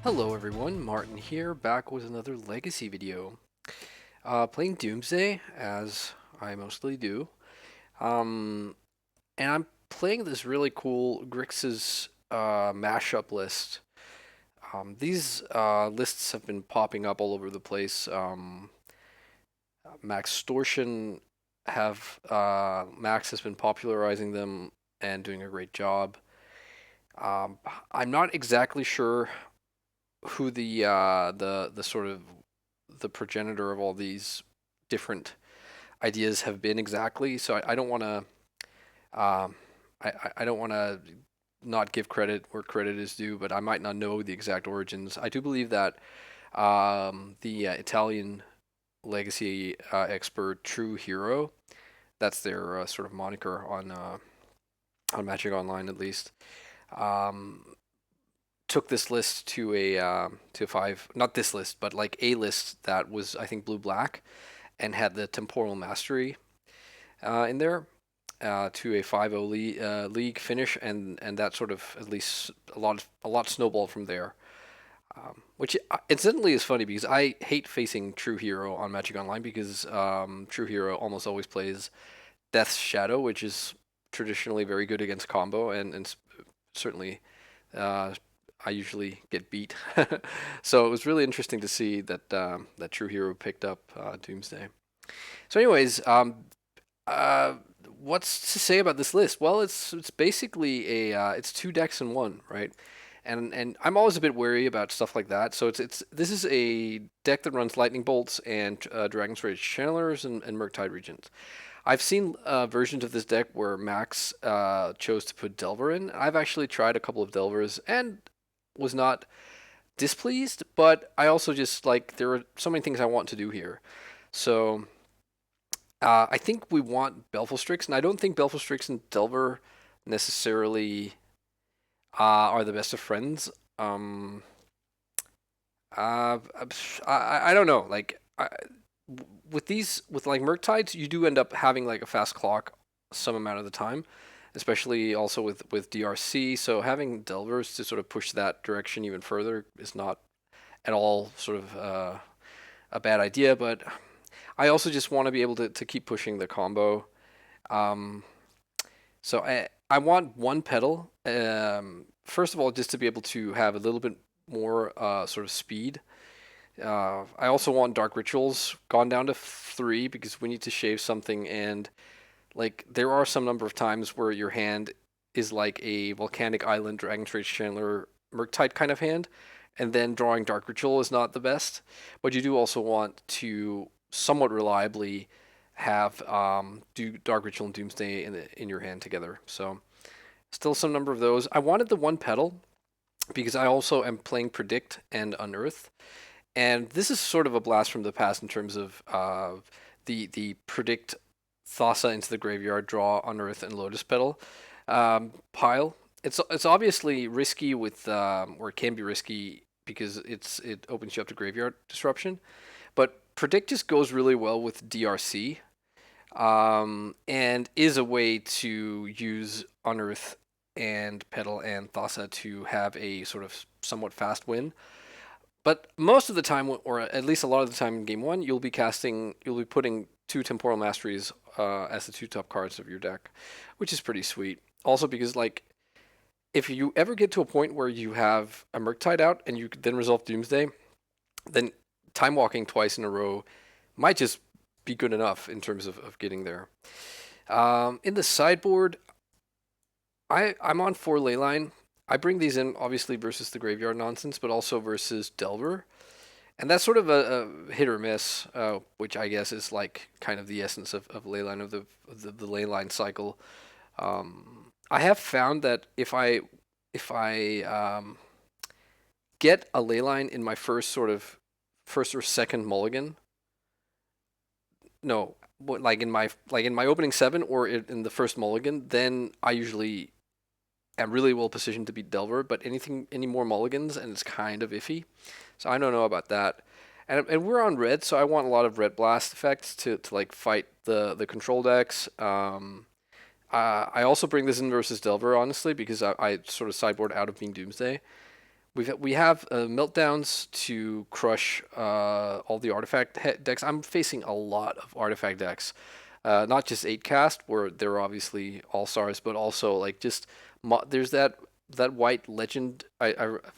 Hello everyone, Martin here, back with another Legacy video. Playing Doomsday, as I mostly do, um, and I'm playing this really cool Grixis mashup list. These lists have been popping up all over the place. Max has been popularizing them and doing a great job. I'm not exactly sure who the sort of the progenitor of all these different ideas have been exactly. So I don't want to I don't want to not give credit where credit is due, but I might not know the exact origins. I do believe that the Italian legacy expert True Hero, that's their sort of moniker on Magic Online at least. Um, Took this list to five, not this list, but like a list that was I think blue black and had the Temporal Mastery in there to a 5-0 league finish, and that sort of at least a lot snowballed from there. Which incidentally is funny because I hate facing True Hero on Magic Online because True Hero almost always plays Death's Shadow, which is traditionally very good against combo, and certainly uh, I usually get beat. So it was really interesting to see that True Hero picked up Doomsday. So, anyways, uh, what's to say about this list? Well, it's basically it's two decks in one, right? And I'm always a bit wary about stuff like that. So it's this is a deck that runs Lightning Bolts and Dragon's Rage Channelers and Murktide Regent. I've seen versions of this deck where Max chose to put Delver in. I've actually tried a couple of Delvers and was not displeased, but I also just like there are so many things I want to do here. So I think we want Baleful Strix, and I don't think Baleful Strix and Delver necessarily are the best of friends. Uh, I don't know. With like Murktides, you do end up having like a fast clock some amount of the time, especially also with DRC. So having Delvers to sort of push that direction even further is not at all sort of a bad idea. But I also just want to be able to keep pushing the combo. Um, so I want one petal. First of all, just to be able to have a little bit more sort of speed. I also want Dark Rituals gone down to 3 because we need to shave something, and like there are some number of times where your hand is like a Volcanic Island, Dragon's Rage Chandler, Murktide kind of hand, and then drawing Dark Ritual is not the best. But you do also want to somewhat reliably have do Dark Ritual and Doomsday in your hand together. So still some number of those. I wanted the one petal because I also am playing Predict and Unearth, and this is sort of a blast from the past in terms of the Predict Thassa into the graveyard, draw Unearth and Lotus Petal pile. It's obviously risky or it can be risky because it opens you up to graveyard disruption, but Predict just goes really well with DRC, and is a way to use Unearth and Petal and Thassa to have a sort of somewhat fast win. But most of the time, or at least a lot of the time in game one, you'll be putting two Temporal Masteries as the two top cards of your deck, which is pretty sweet. Also because like if you ever get to a point where you have a Murktide out and you then resolve Doomsday, then time walking twice in a row might just be good enough in terms of getting there. In the sideboard, I'm on 4 Leyline. I bring these in obviously versus the graveyard nonsense, but also versus Delver. And that's sort of a hit or miss, which I guess is like kind of the essence of Leyline of the Leyline cycle. I have found that if I get a Leyline in my first or second mulligan, no, like in my opening 7 or in the first mulligan, then I usually am really well positioned to beat Delver. But any more mulligans and it's kind of iffy, so I don't know about that. And we're on red, so I want a lot of red blast effects to like fight the control decks. I also bring this in versus Delver honestly because I sort of sideboard out of being Doomsday, We have meltdowns to crush all the artifact decks. I'm facing a lot of artifact decks, not just 8 cast where they're obviously all stars, but also like just there's that white legend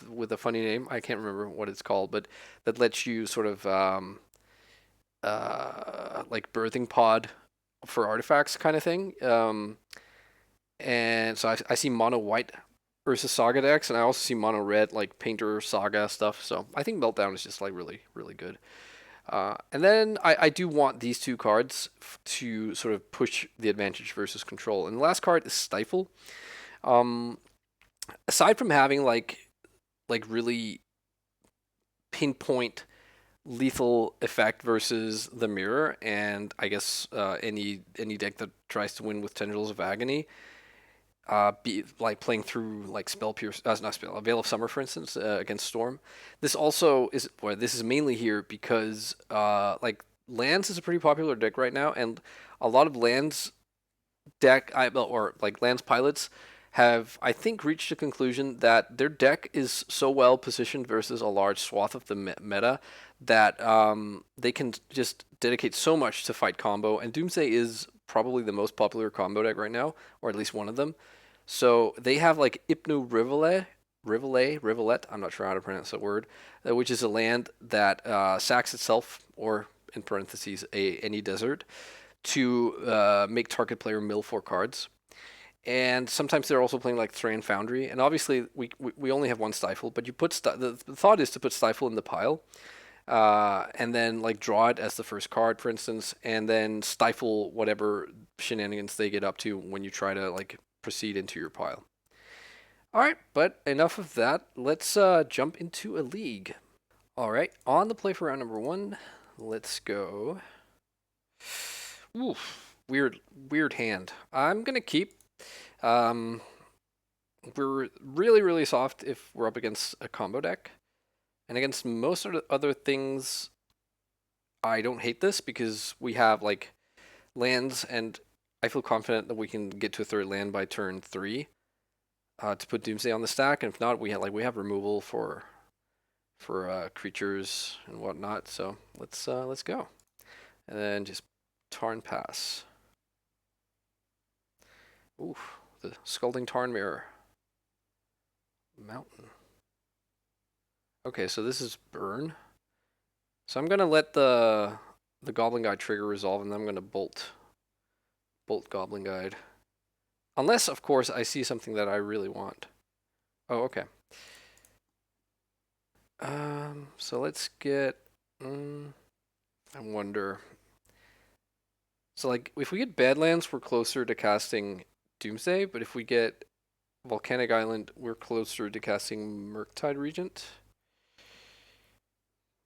with a funny name. I can't remember what it's called, but that lets you sort of like birthing pod for artifacts kind of thing. And so I see mono white versus Saga decks, and I also see mono red like Painter Saga stuff. So I think Meltdown is just like really really good. And then I do want these two cards to sort of push the advantage versus control. And the last card is Stifle. Um, Aside from having like really pinpoint lethal effect versus the mirror, and I guess any deck that tries to win with Tendrils of Agony, be like playing through like Spell Pierce, not Spell, Veil of Summer, for instance, against Storm. This also is, well, this is mainly here because like lands is a pretty popular deck right now, and a lot of lands or like lands pilots have, I think, reached a conclusion that their deck is so well positioned versus a large swath of the meta that they can just dedicate so much to fight combo. And Doomsday is probably the most popular combo deck right now, or at least one of them. So they have like Ipnu Rivulet, I'm not sure how to pronounce that word, which is a land that sacks itself, or in parentheses, any desert, to make target player mill 4 cards. And sometimes they're also playing like Thran Foundry. And obviously, we only have one Stifle, but you put the thought is to put Stifle in the pile, and then like draw it as the first card, for instance, and then stifle whatever shenanigans they get up to when you try to like proceed into your pile. All right, but enough of that. Let's jump into a league. All right, on the play for round number 1, let's go. Oof, weird hand. I'm gonna keep. Um, we're really really soft if we're up against a combo deck, and against most of the other things, I don't hate this because we have like lands, and I feel confident that we can get to a third land by turn 3 to put Doomsday on the stack. And if not, we have removal for creatures and whatnot. So let's go, and then just Tarn pass. Ooh, the Scalding Tarn mirror. Mountain. Okay, so this is burn. So I'm gonna let the Goblin Guide trigger resolve, and then I'm gonna bolt Goblin Guide. Unless, of course, I see something that I really want. Oh, okay. So let's get. I wonder. So like, if we get Badlands, we're closer to casting Doomsday, but if we get Volcanic Island, we're closer to casting Murktide Regent.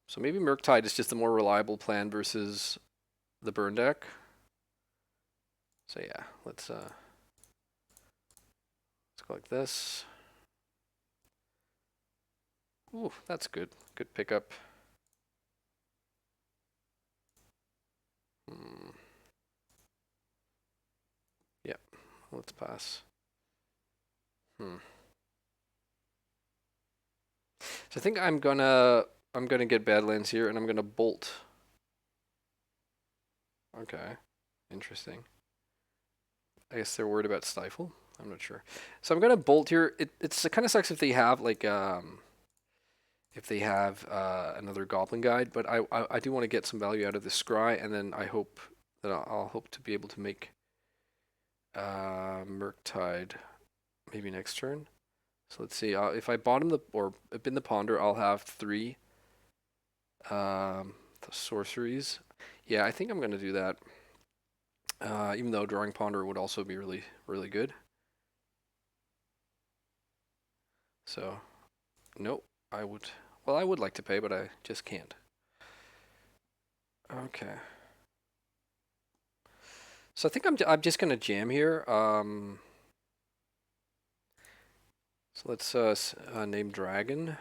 So maybe Murktide is just the more reliable plan versus the burn deck. So yeah, let's go like this. Ooh, that's good. Good pickup. Yep, let's pass. So I think I'm gonna get Badlands here, and I'm gonna bolt. Okay, interesting. I guess they're worried about Stifle. I'm not sure. So I'm gonna bolt here. It kind of sucks if they have like another Goblin Guide, but I do want to get some value out of this Scry, and then I hope that I'll hope to be able to make Murktide maybe next turn. So let's see. If I bottom or bin the Ponder, I'll have 3 the sorceries. Yeah, I think I'm gonna do that. Even though drawing Ponder would also be really really good. So, nope. I would. Well, I would like to pay, but I just can't. Okay. So I think I'm just gonna jam here. So let's name Dragon.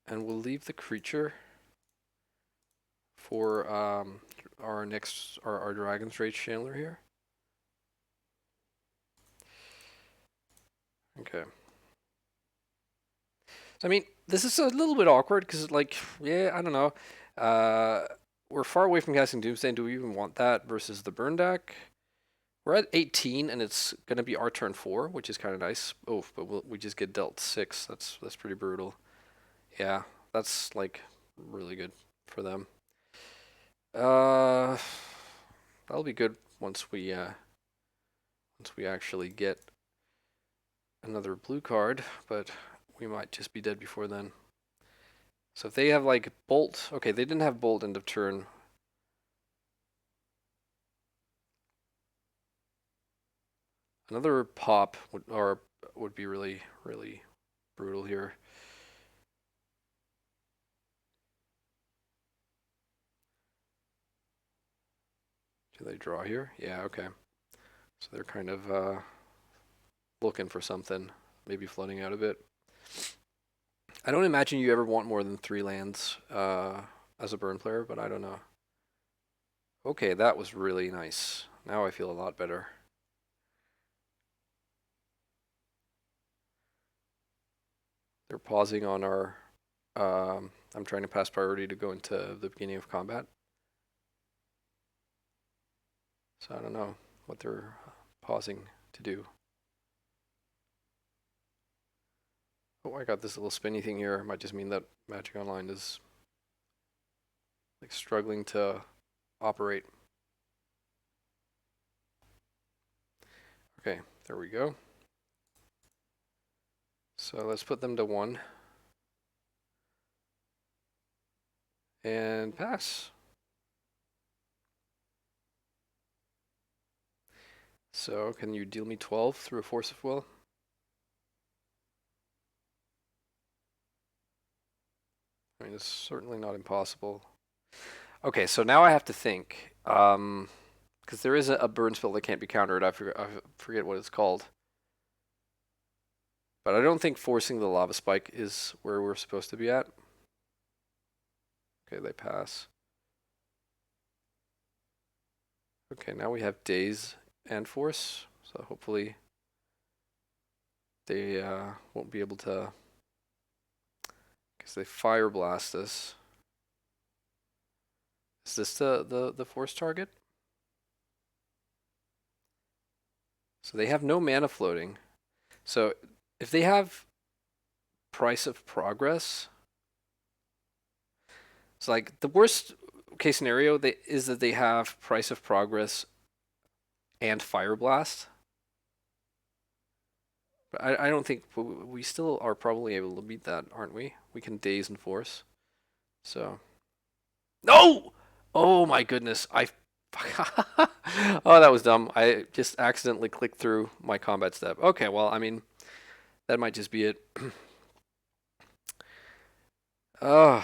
And we'll leave the creature for our Dragon's Rage Chandler here. Okay. So, I mean, this is a little bit awkward because, like, yeah, I don't know. We're far away from casting Doomsday. Do we even want that versus the burn deck? We're at 18, and it's gonna be our turn 4, which is kind of nice. Oh, but we just get dealt 6. That's pretty brutal. Yeah, that's like really good for them. Uh, that'll be good once we actually get another blue card, but we might just be dead before then. So if they have like Bolt, okay, they didn't have Bolt end of turn. Another pop would be really brutal here. Do they draw here? Yeah, okay. So they're kind of looking for something, maybe flooding out a bit. I don't imagine you ever want more than 3 lands as a burn player, but I don't know. Okay, that was really nice. Now I feel a lot better. They're pausing on our... I'm trying to pass priority to go into the beginning of combat. So I don't know what they're pausing to do. Oh, I got this little spinny thing here. It might just mean that Magic Online is like struggling to operate. Okay, there we go. So let's put them to 1. And pass. So can you deal me 12 through a Force of Will? I mean, it's certainly not impossible. Okay, so now I have to think. Because there is a burn spell that can't be countered. I forget what it's called. But I don't think forcing the Lava Spike is where we're supposed to be at. Okay, they pass. Okay, now we have Daze and Force. So hopefully they won't be able to... Because they Pyroblast us. Is this the Force target? So they have no mana floating. So if they have Price of Progress, it's like the worst case scenario is that they have Price of Progress and Pyroblast. But I don't think we still are probably able to beat that, aren't we? We can Daze and Force. So no! Oh my goodness! Oh, that was dumb. I just accidentally clicked through my combat step. Okay, well, I mean, that might just be it. Well,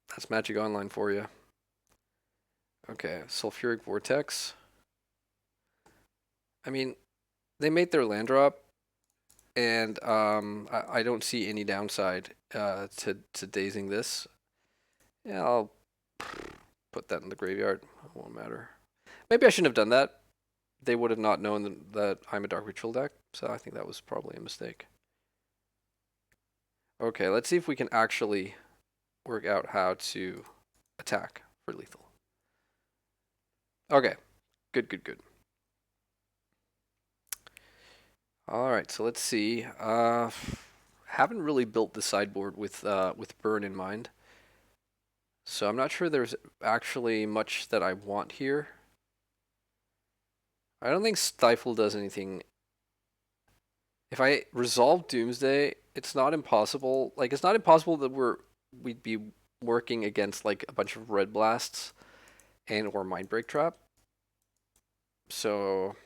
that's Magic Online for you. Okay, Sulfuric Vortex. I mean, they made their land drop, and I don't see any downside to dazing this. Yeah, I'll put that in the graveyard. It won't matter. Maybe I shouldn't have done that. They would have not known that I'm a Dark Ritual deck, so I think that was probably a mistake. Okay, let's see if we can actually work out how to attack for lethal. Okay, good. All right, so let's see. Haven't really built the sideboard with burn in mind, so I'm not sure there's actually much that I want here. I don't think Stifle does anything. If I resolve Doomsday, it's not impossible. Like, it's not impossible that we'd be working against like a bunch of red blasts and or Mindbreak Trap. So,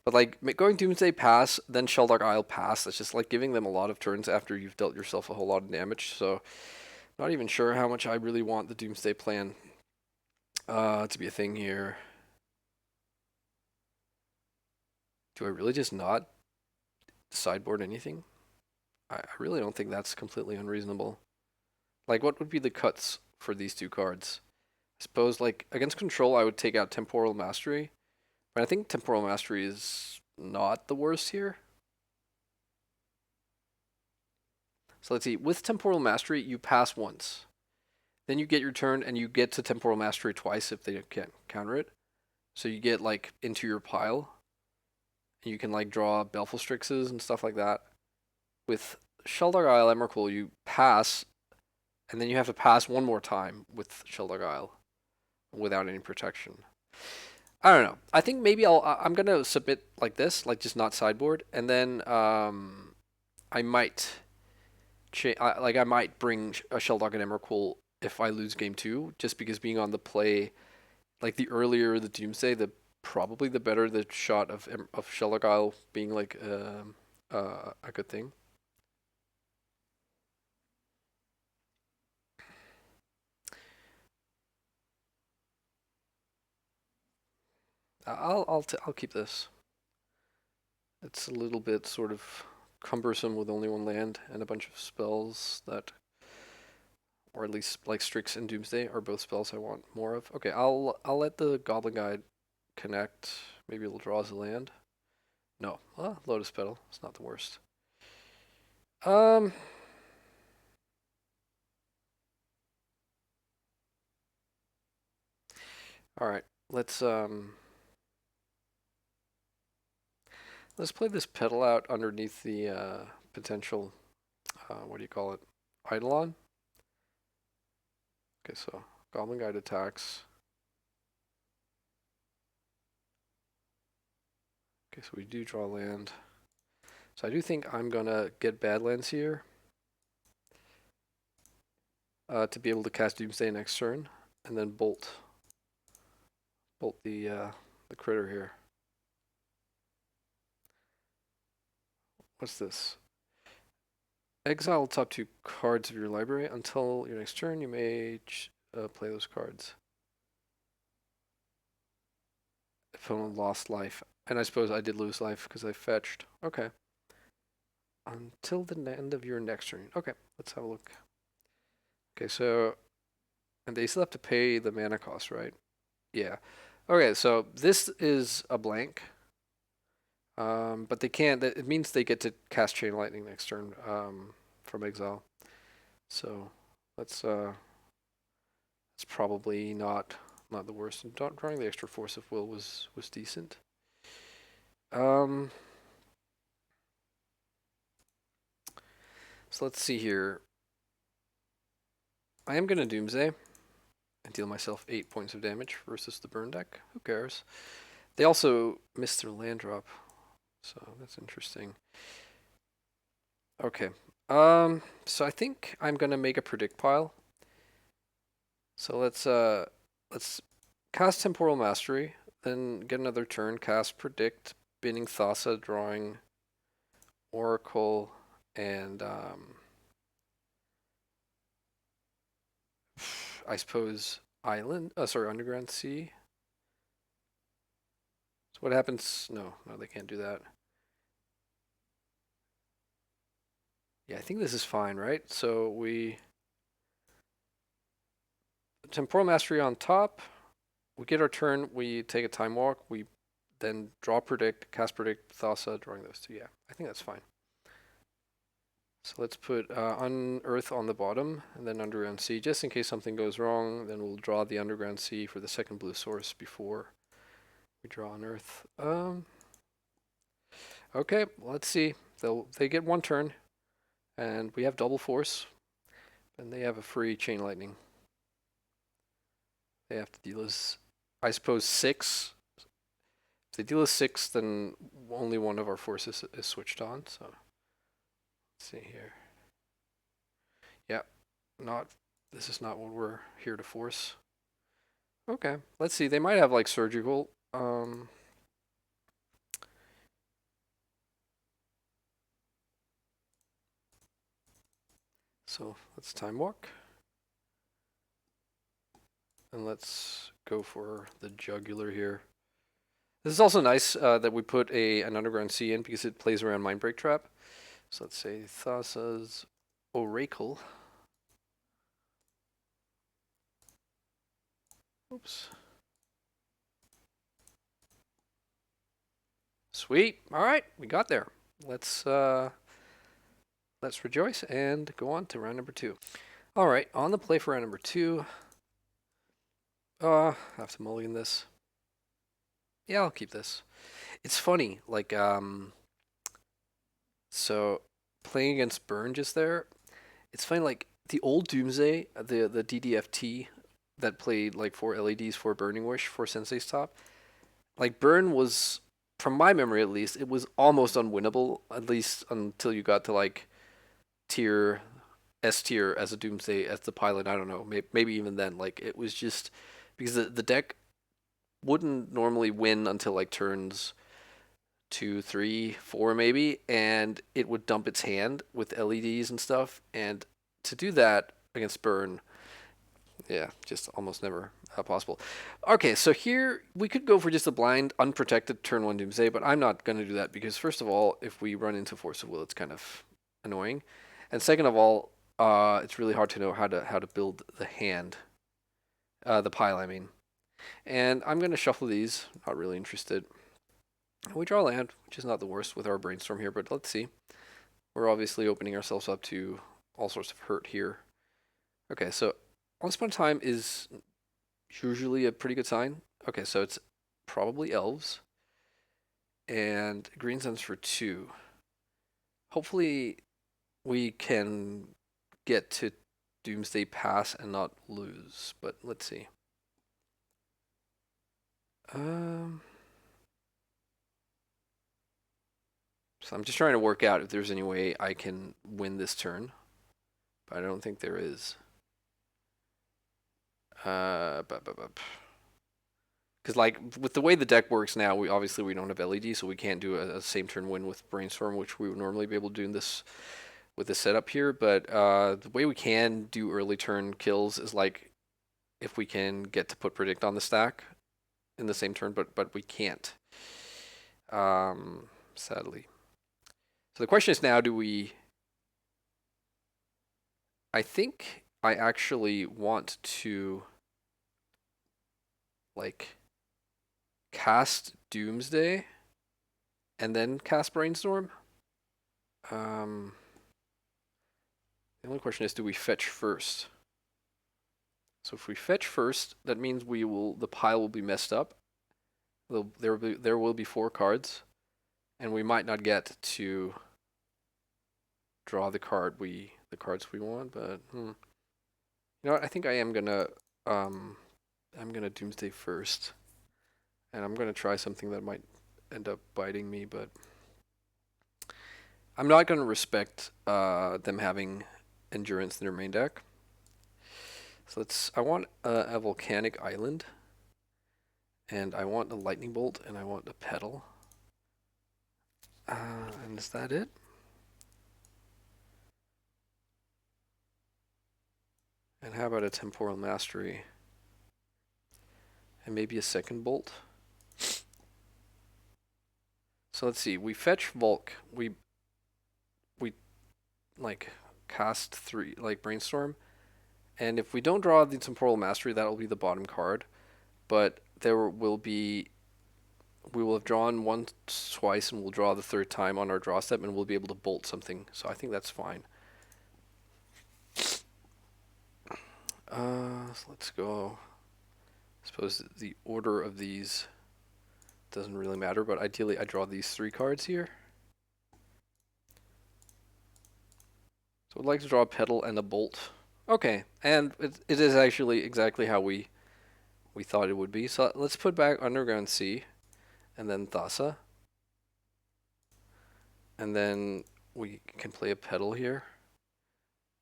but like going Doomsday pass, then Shelldock Isle pass, that's just like giving them a lot of turns after you've dealt yourself a whole lot of damage. So, not even sure how much I really want the Doomsday plan to be a thing here. Do I really just not sideboard anything? I really don't think that's completely unreasonable. Like, what would be the cuts for these 2 cards? I suppose, like, against control, I would take out Temporal Mastery. But I think Temporal Mastery is not the worst here. So let's see. With Temporal Mastery, you pass once. Then you get your turn, and you get to Temporal Mastery twice if they can't counter it. So you get like into your pile. And you can like draw Baleful Strixes and stuff like that. With Shelldock Isle, Emrakul, you pass, and then you have to pass one more time with Shelldock Isle without any protection. I don't know. I think maybe I'm gonna submit like this, like just not sideboard, and then I might I might bring a Shelldock and Emrakul if I lose game 2, just because being on the play, like the earlier the Doomsday, the probably the better the shot of Shelldock Isle being like a good thing. I'll keep this. It's a little bit sort of cumbersome with only one land and a bunch of spells that, or at least like Strix and Doomsday are both spells I want more of. Okay, I'll let the Goblin Guide connect. Maybe it'll draw as a land. No, Lotus Petal. It's not the worst. All right. Let's play this Petal out underneath the potential. What do you call it? Eidolon. Okay, so Goblin Guide attacks. Okay, so we do draw land. So I do think I'm gonna get Badlands here to be able to cast Doomsday next turn, and then bolt the critter here. What's this? Exile top 2 cards of your library. Until your next turn, you may play those cards. Opponent lost life. And I suppose I did lose life because I fetched. Okay. Until the end of your next turn. Okay, let's have a look. Okay, so... And they still have to pay the mana cost, right? Yeah. Okay, so this is a blank. But they can't... It means they get to cast Chain Lightning next turn from exile. So, let's... it's probably not the worst. And drawing the extra Force of Will was decent. So let's see here. I am going to Doomsday and deal myself 8 points of damage versus the burn deck. Who cares? They also missed their land drop, so that's interesting. Okay. So I think I'm going to make a predict pile. So let's cast Temporal Mastery, then get another turn, cast Predict, binning Thassa, drawing Oracle, and I suppose Island. Sorry, Underground Sea. So what happens? No, they can't do that. Yeah, I think this is fine, right? So we Temporal Mastery on top. We get our turn. We take a Time Walk. We then draw Predict, cast Predict, Thassa, drawing those two. Yeah, I think that's fine. So let's put Unearth on the bottom, and then Underground Sea. Just in case something goes wrong, then we'll draw the Underground Sea for the second blue source before we draw Unearth. Okay, let's see. They get one turn, and we have double force, and they have a free Chain Lightning. They have to deal us, I suppose, 6. If they deal us 6, then only one of our forces is switched on. So let's see here. Yeah, this is not what we're here to force. Okay, let's see. They might have like surgical. So let's Time Walk. And let's go for the Jugular here. This is also nice that we put an Underground Sea in because it plays around Mindbreak Trap. So let's say Thassa's Oracle. Oops. Sweet. All right, we got there. Let's rejoice and go on to round number 2. All right, on the play for round number 2. I have to mulligan this. Yeah, I'll keep this. It's funny, like so playing against Burn just there. It's funny, like the old Doomsday, the DDFT that played like 4 LEDs, 4 Burning Wish, 4 Sensei's Top. Like Burn was, from my memory at least, it was almost unwinnable, at least until you got to like tier S tier as a Doomsday as the pilot. I don't know, maybe even then. Like it was just because the deck wouldn't normally win until like turns 2, 3, 4 maybe, and it would dump its hand with LEDs and stuff. And to do that against Burn, yeah, just almost never possible. Okay, so here we could go for just a blind, unprotected turn 1 Doomsday, but I'm not going to do that because, first of all, if we run into Force of Will, it's kind of annoying. And second of all, it's really hard to know how to build the hand, the pile, I mean. And I'm going to shuffle these, not really interested. We draw land, which is not the worst with our Brainstorm here, but let's see. We're obviously opening ourselves up to all sorts of hurt here. Okay, so Once Upon a Time is usually a pretty good sign. Okay, so it's probably Elves. And Green Suns for 2. Hopefully we can get to Doomsday Pass and not lose, but let's see. So I'm just trying to work out if there's any way I can win this turn, but I don't think there is. Because like with the way the deck works now, we don't have LED, so we can't do a same turn win with Brainstorm, which we would normally be able to do in this with this setup here. But the way we can do early turn kills is like if we can get to put Predict on the stack in the same turn, but we can't. Sadly. So the question is now, do we... I think I actually want to like cast Doomsday and then cast Brainstorm. The only question is, do we fetch first? So if we fetch first, that means the pile will be messed up. There will be 4 cards, and we might not get to draw the cards we want. But you know what? I think I am gonna Doomsday first, and I'm gonna try something that might end up biting me, but I'm not gonna respect them having endurance in their main deck. So I want a Volcanic Island, and I want a Lightning Bolt, and I want a Petal. And is that it? And how about a Temporal Mastery? And maybe a second Bolt? So let's see, we fetch Volk, we like cast 3, like Brainstorm, and if we don't draw the Temporal Mastery, that'll be the bottom card, but we will have drawn once, twice, and we'll draw the 3rd time on our draw step, and we'll be able to bolt something, so I think that's fine. So let's go. I suppose the order of these doesn't really matter, but ideally I draw these 3 cards here. So I'd like to draw a Petal and a Bolt. Okay, and it is actually exactly how we thought it would be. So let's put back Underground Sea, and then Thassa. And then we can play a Petal here.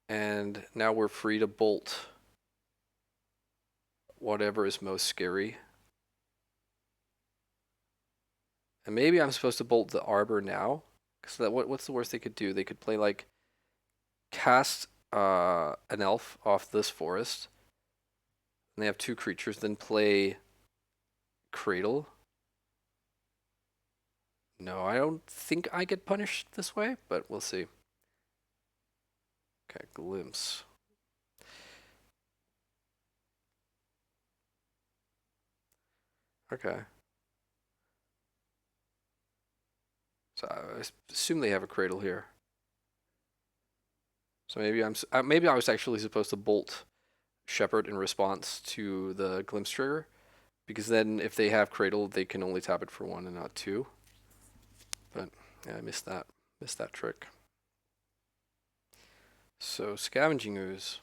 And now we're free to bolt whatever is most scary. And maybe I'm supposed to bolt the Arbor now. Because what's the worst they could do? They could play like cast an elf off this forest. And they have 2 creatures, then play Cradle. No, I don't think I get punished this way, but we'll see. Okay, Glimpse. Okay. So I assume they have a Cradle here. So maybe I was actually supposed to bolt Shepherd in response to the Glimpse trigger, because then if they have Cradle, they can only tap it for 1 and not 2. But yeah, I missed that trick. So Scavenging Ooze.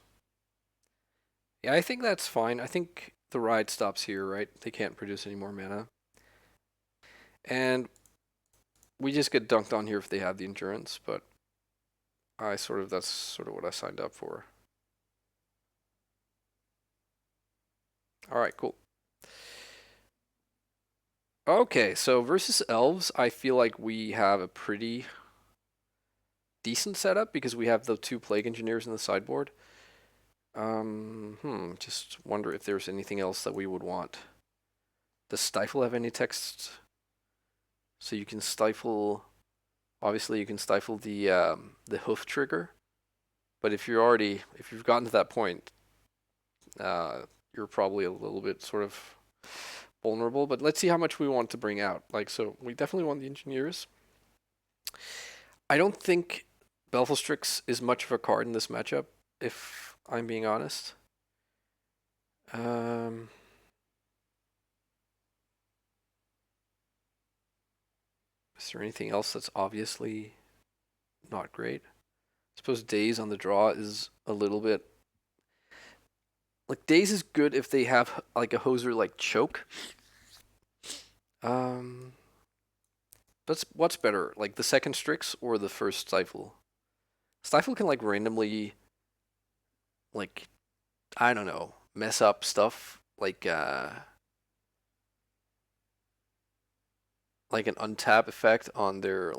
Yeah, I think that's fine. I think the ride stops here, right? They can't produce any more mana. And we just get dunked on here if they have the endurance, but that's sort of what I signed up for. Alright, cool. Okay, so versus Elves, I feel like we have a pretty decent setup because we have the 2 Plague Engineers in the sideboard. Just wonder if there's anything else that we would want. Does Stifle have any text? So you can stifle. Obviously, you can stifle the hoof trigger. But if you've gotten to that point, you're probably a little bit sort of vulnerable. But let's see how much we want to bring out. So we definitely want the engineers. I don't think Baleful Strix is much of a card in this matchup, if I'm being honest. Is there anything else that's obviously not great? I suppose Daze on the draw is a little bit... Daze is good if they have a hoser like Choke. But what's better, the second Strix or the first Stifle? Stifle can randomly, I don't know, mess up stuff an untap effect on their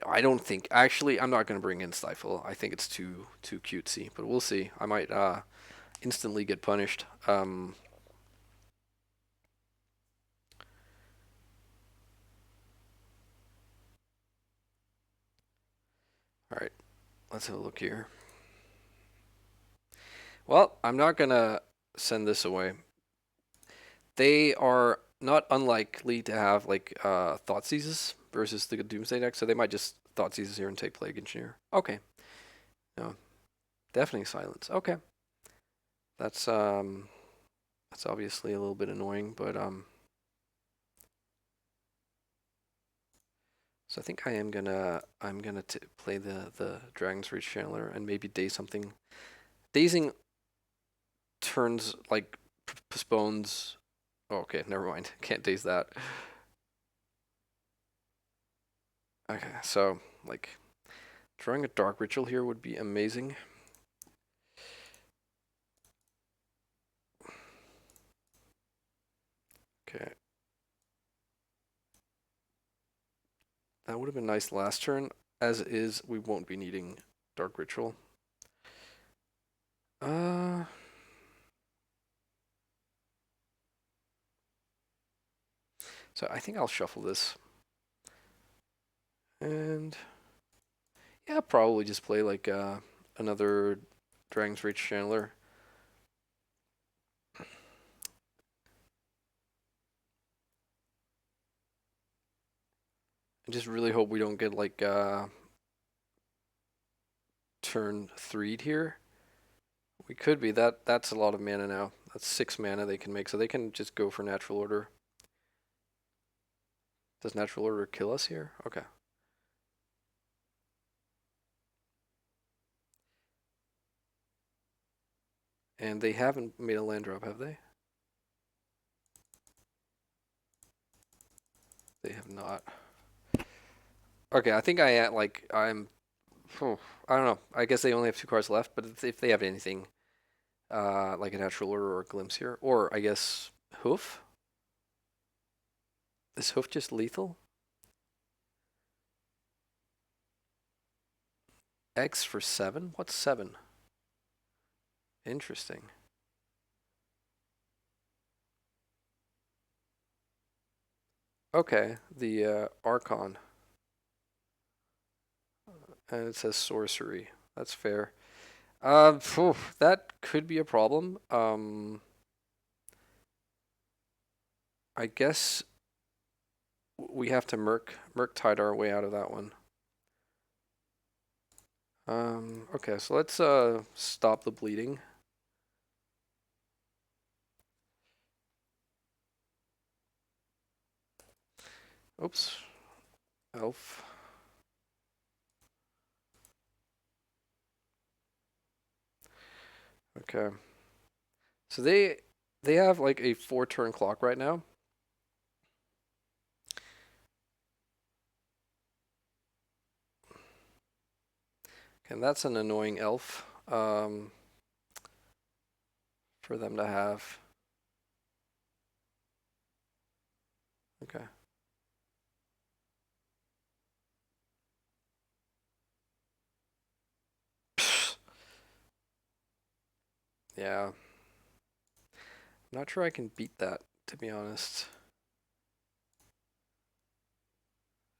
I don't think actually I'm not gonna bring in Stifle. I think it's too cutesy, but we'll see. I might instantly get punished. All right, let's have a look here. Well, I'm not gonna send this away. They are not unlikely to have Thoughtseizes versus the Doomsday deck, so they might just Thoughtseizes here and take Plague Engineer. Okay. No. Deafening Silence. Okay. That's obviously a little bit annoying, but so I think I'm gonna play the Dragon's Rage Channeler and maybe daze something. Dazing turns postpones. Oh, okay, never mind. Can't daze that. Okay, so drawing a Dark Ritual here would be amazing. Okay. That would have been nice last turn. As is, we won't be needing Dark Ritual. So I think I'll shuffle this. And yeah, probably just play another Dragon's Rage Channeler. I just really hope we don't get turn 3'd here. We could be. That's a lot of mana now. That's 6 mana they can make, so they can just go for Natural Order. Does Natural Order kill us here? Okay. And they haven't made a land drop, have they? They have not. Okay, I think I'm I don't know. I guess they only have 2 cards left, but if they have anything like a Natural Order or a Glimpse here, or I guess Hoof. Is Hoof just lethal? X for 7? What's 7? Interesting. Okay, the Archon. And it says sorcery. That's fair. That could be a problem. I guess we have to Murktide our way out of that one. Okay, so let's stop the bleeding. Oops. Elf. Okay. So they have like a 4-turn clock right now. And that's an annoying elf for them to have. Okay. Yeah. I'm not sure I can beat that, to be honest.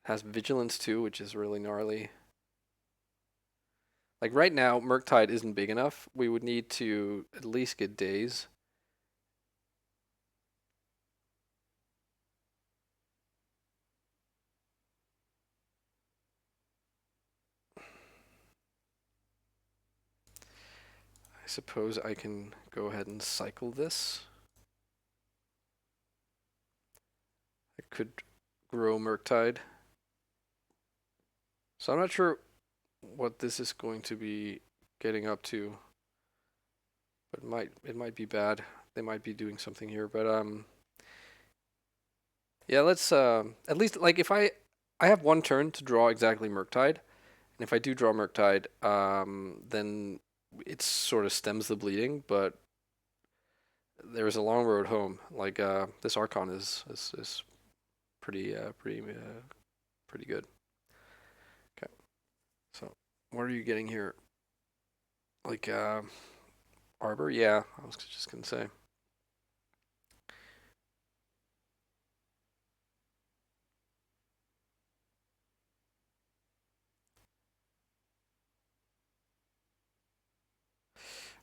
Has vigilance too, which is really gnarly. Like right now, Murktide isn't big enough. We would need to at least get Daze. I suppose I can go ahead and cycle this. I could grow Murktide. So I'm not sure what this is going to be getting up to. But it might be bad. They might be doing something here, but yeah, let's at least like if I have 1 turn to draw exactly Murktide, and if I do draw Murktide, then it sort of stems the bleeding, but there's a long road home. Like this Archon is pretty pretty good. Okay, so what are you getting here? Like Arbor? Yeah, I was just gonna say.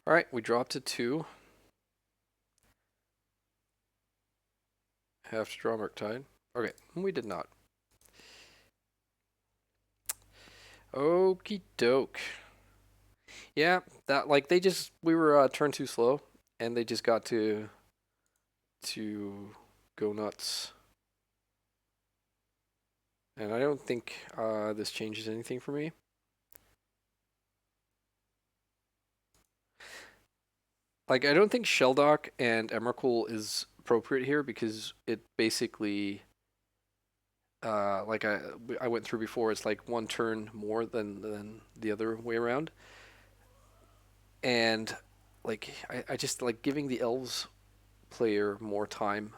All right, we dropped to 2. Have to draw Murktide. Okay, we did not. Okie doke. Yeah, that like we were turn too slow, and they just got to go nuts. And I don't think this changes anything for me. Like I don't think Shelldock and Emrakul is appropriate here because it basically like I went through before. It's like 1 turn more than the other way around, and like I just like giving the Elves player more time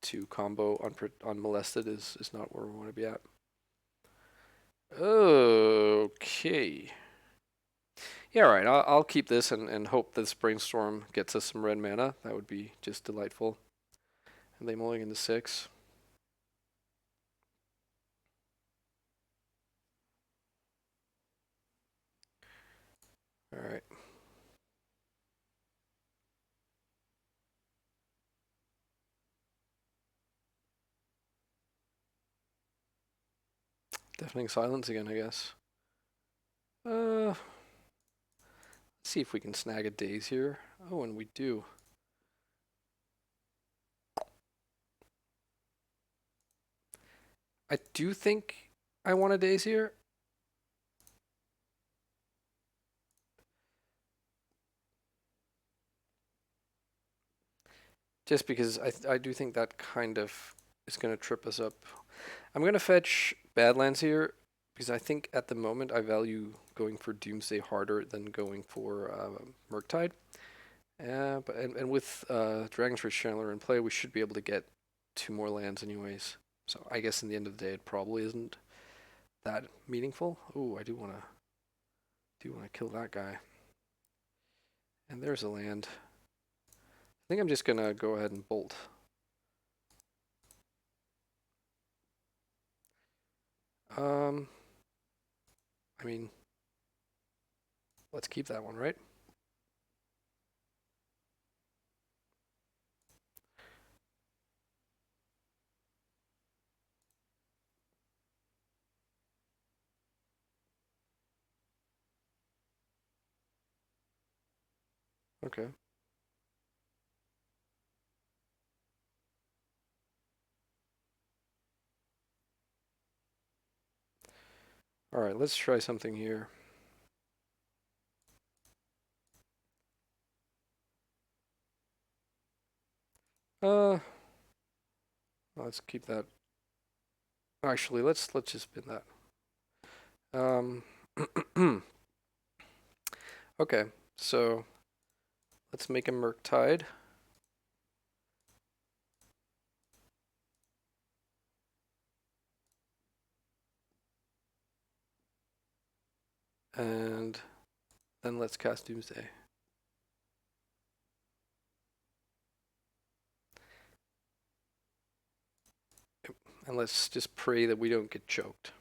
to combo unmolested is not where we want to be at. Okay. Yeah, all right. I'll keep this and hope this Brainstorm gets us some red mana. That would be just delightful. And they mulling into 6. All right. Deafening Silence again, I guess. Let's see if we can snag a Daze here. Oh, and we do. I do think I want a Daze here. Just because I do think that kind of is going to trip us up. I'm going to fetch Badlands here because I think at the moment I value going for Doomsday harder than going for Murktide. But with Dragon's Rage Channeler in play, we should be able to get 2 more lands anyways. So I guess in the end of the day, it probably isn't that meaningful. Ooh, I do want to kill that guy. And there's a land. I think I'm just gonna go ahead and bolt. I mean, let's keep that one, right? Okay. All right, let's try something here. Let's keep that. Actually, let's just spin that. Okay, so let's make a Murktide. And then let's cast Doomsday. And let's just pray that we don't get choked.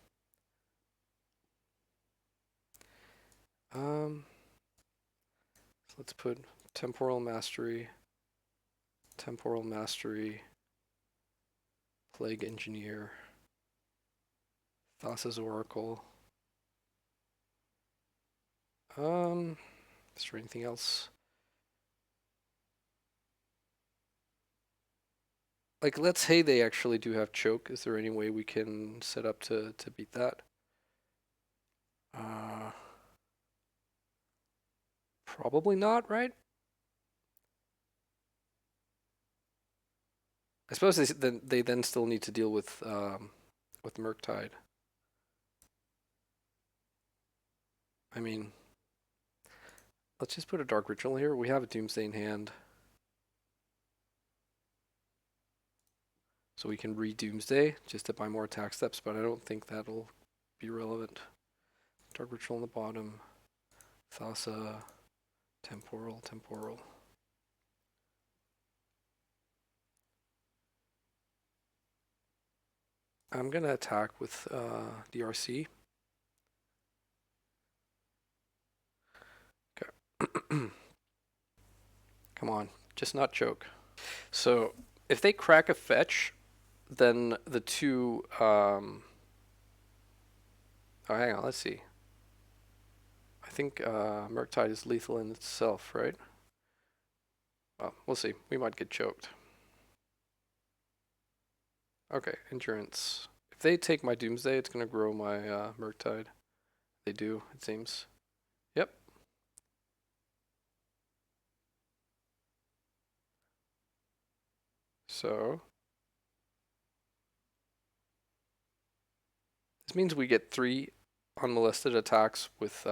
So let's put Temporal Mastery, Plague Engineer, Thassa's Oracle. Is there anything else? Like, let's say they actually do have choke. Is there any way we can set up to beat that? Probably not, right? I suppose they then still need to deal with Murktide. I mean, let's just put a Dark Ritual here. We have a Doomsday in hand. So we can re-Doomsday just to buy more attack steps, but I don't think that'll be relevant. Dark Ritual on the bottom. Thassa. Temporal. I'm going to attack with DRC. Okay. Come on, just not choke. So if they crack a fetch, then the two... oh, hang on, let's see. I think Murktide is lethal in itself, right? Well, we'll see. We might get choked. Okay, Endurance. If they take my Doomsday, it's going to grow my Murktide. They do, it seems. Yep. So this means we get 3 unmolested attacks with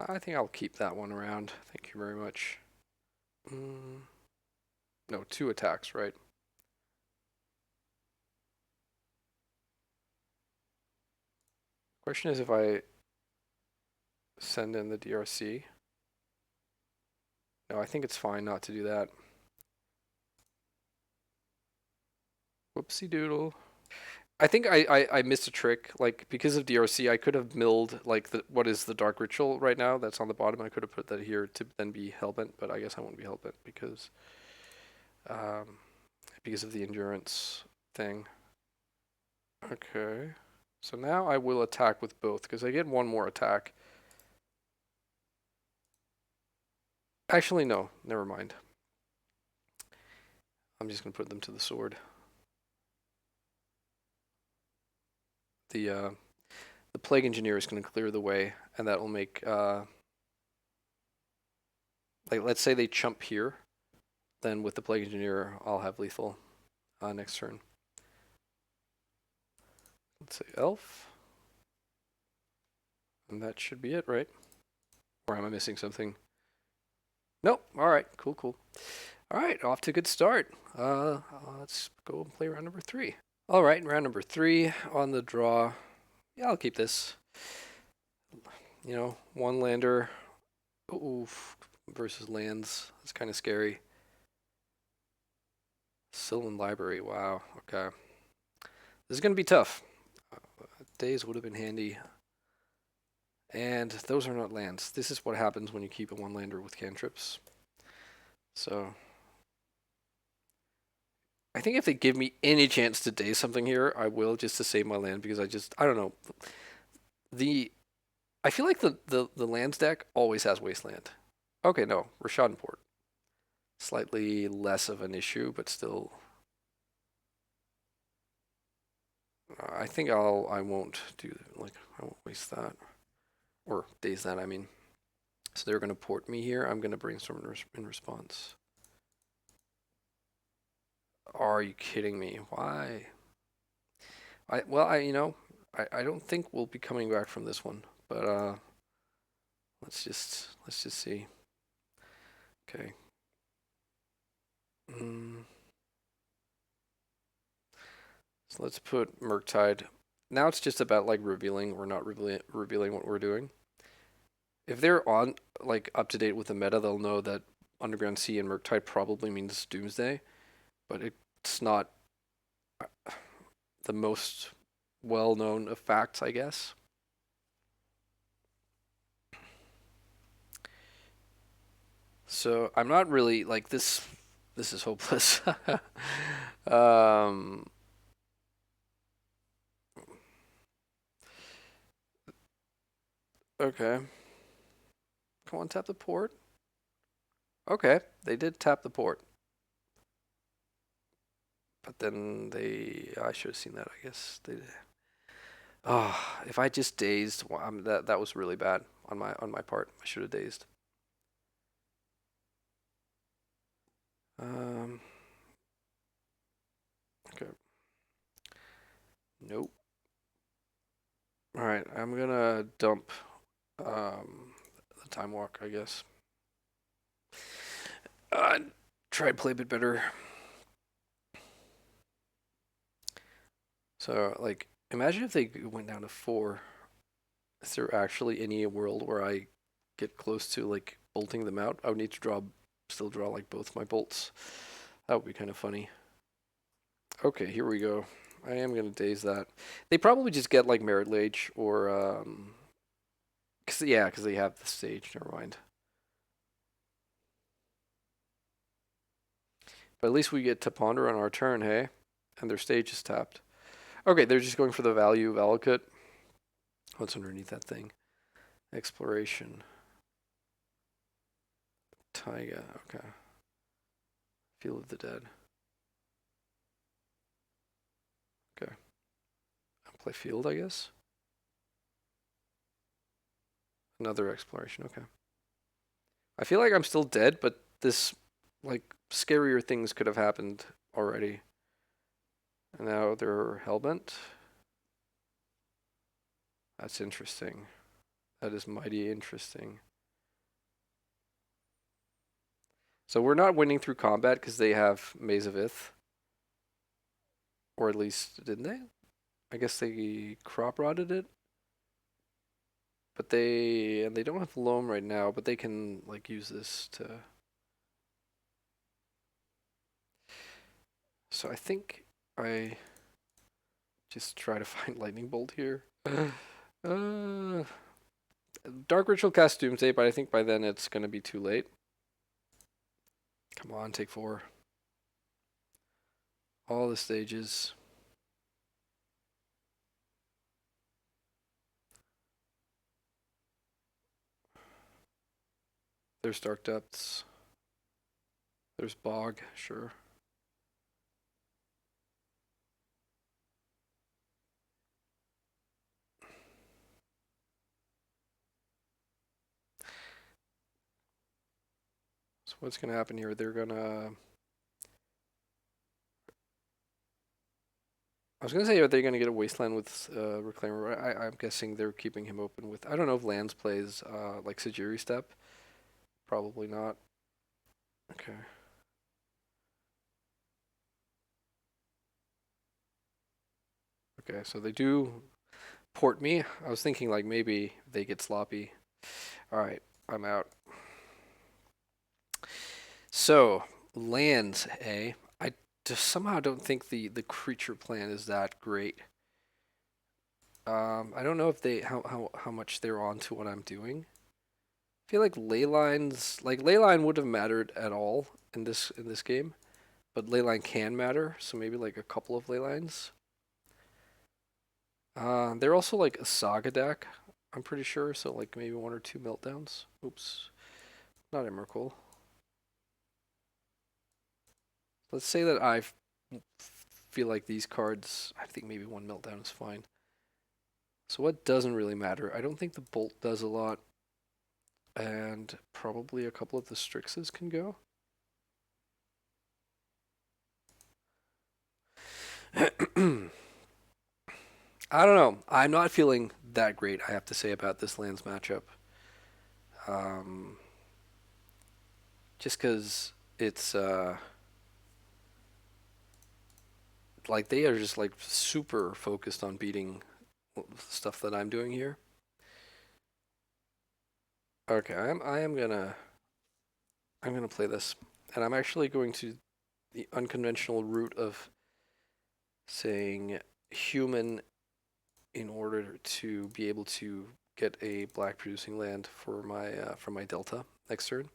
I think I'll keep that one around. Thank you very much. No, 2 attacks, right? Question is if I send in the DRC. No, I think it's fine not to do that. Whoopsie doodle. I think I missed a trick. Like, because of DRC, I could have milled, like, what is the Dark Ritual right now that's on the bottom. I could have put that here to then be Hellbent, but I guess I won't be Hellbent because of the endurance thing. Okay. So now I will attack with both, because I get 1 more attack. Actually, no. Never mind. I'm just going to put them to the sword. The Plague Engineer is going to clear the way, and that will make... like, let's say they chump here. Then with the Plague Engineer, I'll have lethal next turn. Let's say Elf. And that should be it, right? Or am I missing something? Nope. All right. Cool. All right. Off to a good start. Let's go and play round number 3. All right. Round number 3 on the draw. Yeah, I'll keep this. You know, 1 lander. Oof. Versus lands. That's kind of scary. Sylvan Library. Wow. Okay. This is going to be tough. Daze would have been handy. And those are not lands. This is what happens when you keep a 1-lander with cantrips. So I think if they give me any chance to Daze something here, I will, just to save my land, because I don't know. I feel like the lands deck always has Wasteland. Okay, no, Port. Slightly less of an issue, but still. I think I won't do, like, I won't waste that. Or daze that, I mean. So they're going to port me here. I'm going to brainstorm in response. Are you kidding me? Why? I don't think we'll be coming back from this one, but let's just see. Okay. So let's put Murktide. Now it's just about like revealing or not revealing what we're doing. If they're on like up to date with the meta, they'll know that Underground Sea and Murktide probably means Doomsday, but it's not the most well-known of facts, I guess. So I'm not really like this. This is hopeless. um, okay. Come on, tap the port. Okay, they did tap the port. But then I should have seen that, I guess. They did. Oh, if I just dazed, that was really bad on my part. I should have dazed. Okay. Nope. All right, I'm gonna dump the time walk, I guess. Try to play a bit better. So, like, imagine if they went down to 4. Is there actually any world where I get close to, like, bolting them out? I would need to still draw, like, both my bolts. That would be kind of funny. Okay, here we go. I am going to daze that. They probably just get, like, Merit Lage or, because they have the stage. Never mind. But at least we get to ponder on our turn, hey? And their stage is tapped. Okay, they're just going for the value of Valakut. What's underneath that thing? Exploration. Taiga, okay. Field of the Dead. Okay. I'll play field, I guess. Another exploration, okay. I feel like I'm still dead, but this, like, scarier things could have happened already. And now they're hellbent. That's interesting. That is mighty interesting. So we're not winning through combat because they have Maze of Ith. Or at least, didn't they? I guess they crop rotted it. But they don't have loam right now, but they can like use this to. So I think I just try to find lightning bolt here. Dark Ritual cast Doomsday, but I think by then it's gonna be too late. Come on, take 4. All the stages. There's Dark Depths. There's Bog, sure. So what's gonna happen here? They're gonna. I was gonna say, are they gonna get a Wasteland with Reclaimer? I'm guessing they're keeping him open with. I don't know if Lands plays like Sajiri Step. Probably not. Okay. Okay, so they do port me. I was thinking like maybe they get sloppy. All right, I'm out. So lands, eh? I just somehow don't think the creature plan is that great. I don't know if they how much they're on to what I'm doing. I feel like Leyline would have mattered at all in this game, but Leyline can matter, so maybe like a couple of Leylines. They're also like a Saga deck, I'm pretty sure. So like maybe 1 or 2 Meltdowns. Oops, not Emrakul. Let's say that feel like these cards, I think maybe 1 Meltdown is fine. So what doesn't really matter? I don't think the Bolt does a lot. And probably a couple of the Strixes can go. I don't know. I'm not feeling that great, I have to say, about this lands matchup. Just because it's like they are just like super focused on beating stuff that I'm doing here. Okay, I'm gonna play this, and I'm actually going to the unconventional route of saying human in order to be able to get a black producing land for my delta next turn.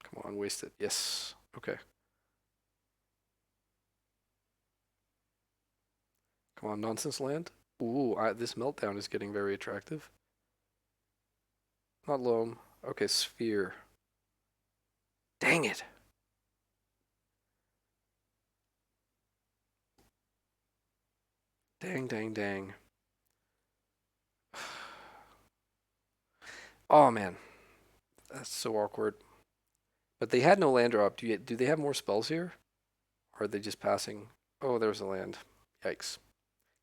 Come on, waste it. Yes. Okay. Come on, nonsense land. Ooh, this Meltdown is getting very attractive. Not loam. Okay, sphere. Dang it. Dang, dang, dang. Oh man, that's so awkward. But they had no land drop. Do they have more spells here? Or are they just passing? Oh, there's a land. Yikes.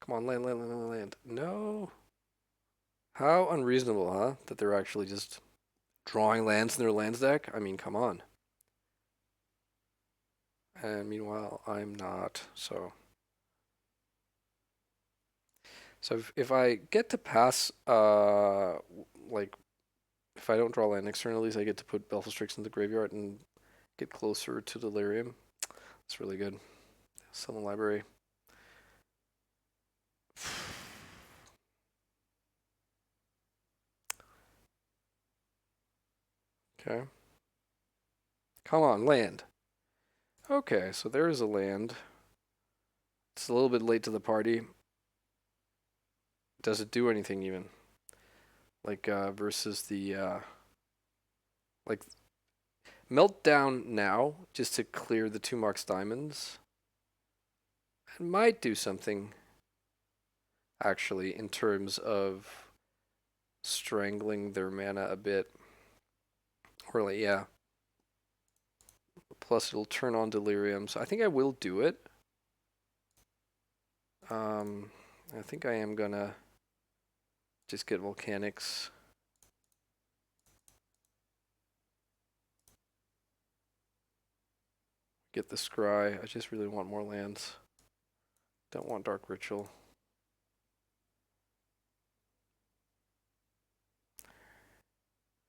Come on, land, land, land, land, land. No. How unreasonable, huh? That they're actually just drawing lands in their lands deck? I mean, come on. And meanwhile, I'm not, so. So if I get to pass, like, if I don't draw land externally, I get to put Baleful Strix in the graveyard and get closer to Delirium. It's really good. Summon Library. Okay. Come on, land. Okay, so there is a land. It's a little bit late to the party. Does it do anything even? Like, versus the, like, Meltdown now, just to clear the 2 marks diamonds. It might do something, actually, in terms of strangling their mana a bit. Or, like, yeah. Plus, it'll turn on Delirium, so I think I will do it. I think I am gonna just get Volcanics. Get the Scry. I just really want more lands. Don't want Dark Ritual.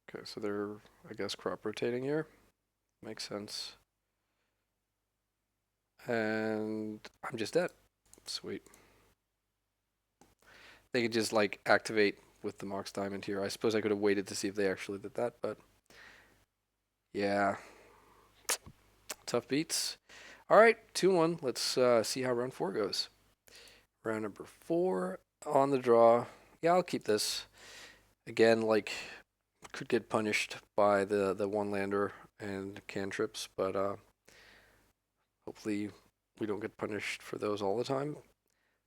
Okay, so they're, I guess, crop rotating here. Makes sense. And I'm just dead. Sweet. They could just, like, activate with the Mox Diamond here. I suppose I could have waited to see if they actually did that, but yeah. Tough beats. All right, 2-1. Let's see how round 4 goes. Round number 4 on the draw. Yeah, I'll keep this. Again, like, could get punished by the one-lander and cantrips, but hopefully we don't get punished for those all the time.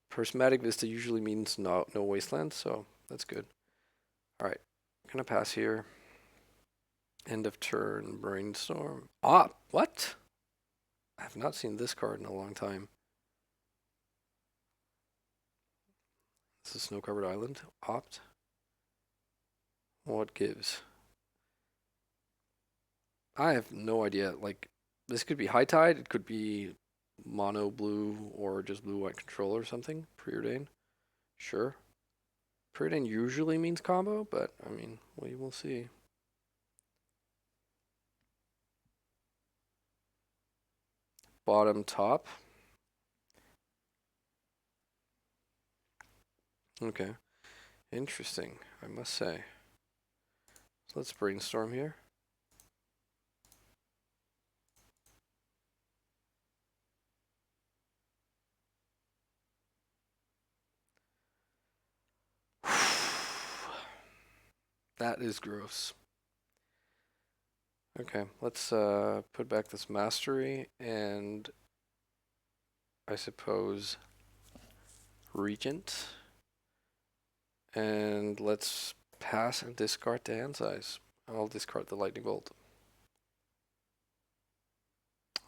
Prismatic Vista usually means no wasteland, so that's good. All right, gonna pass here. End of turn, Brainstorm. Ah, what? I have not seen this card in a long time. This is Snow-Covered Island. Opt. What gives? I have no idea. Like, this could be High Tide. It could be mono blue or just blue-white control or something. Preordain. Sure. Preordain usually means combo, but I mean, we will see. Bottom, top. Okay. Interesting, I must say. So let's brainstorm here. That is gross. Okay, let's put back this mastery and I suppose Regent. And let's pass and discard the hand size. I'll discard the lightning bolt.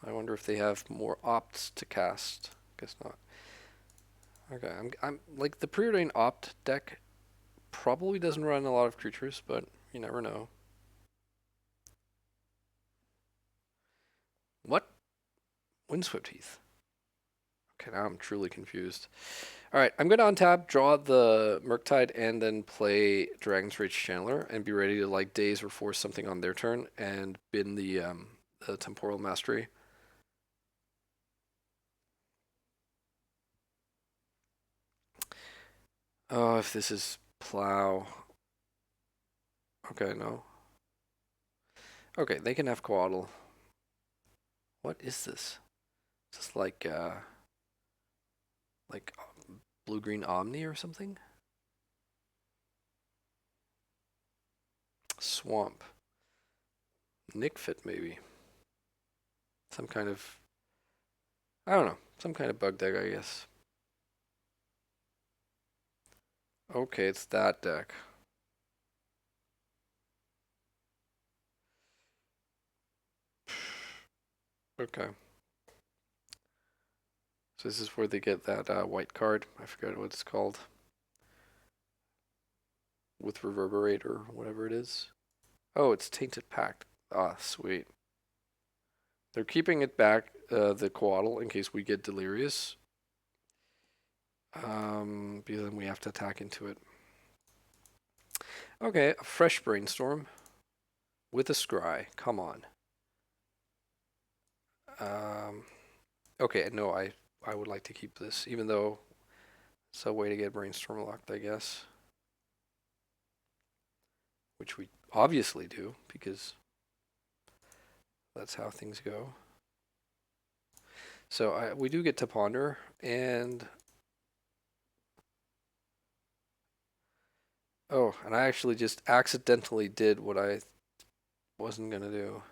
I wonder if they have more opts to cast. Guess not. Okay, I'm like the preordained opt deck probably doesn't run a lot of creatures, but you never know. What? Windswept Heath. Okay, now I'm truly confused. All right, I'm gonna untap, draw the Murktide, and then play Dragon's Rage Chandler, and be ready to like Daze or force something on their turn, and bin the Temporal Mastery. Oh, if this is Plow. Okay, no. Okay, they can have Coatl. What is this? Is this like blue-green Omni or something? Swamp. Nickfit maybe. Some kind of, I don't know, some kind of bug deck, I guess. Okay, it's that deck. Okay. So this is where they get that white card. I forget what it's called. With Reverberate or whatever it is. Oh, it's Tainted Pact. Ah, sweet. They're keeping it back, the Coatl, in case we get Delirious. Because then we have to attack into it. Okay, a fresh Brainstorm. With a Scry. Come on. Okay, no, I would like to keep this, even though it's a way to get Brainstorm locked, I guess. Which we obviously do, because that's how things go. So we do get to ponder, and oh, and I actually just accidentally did what I wasn't gonna do,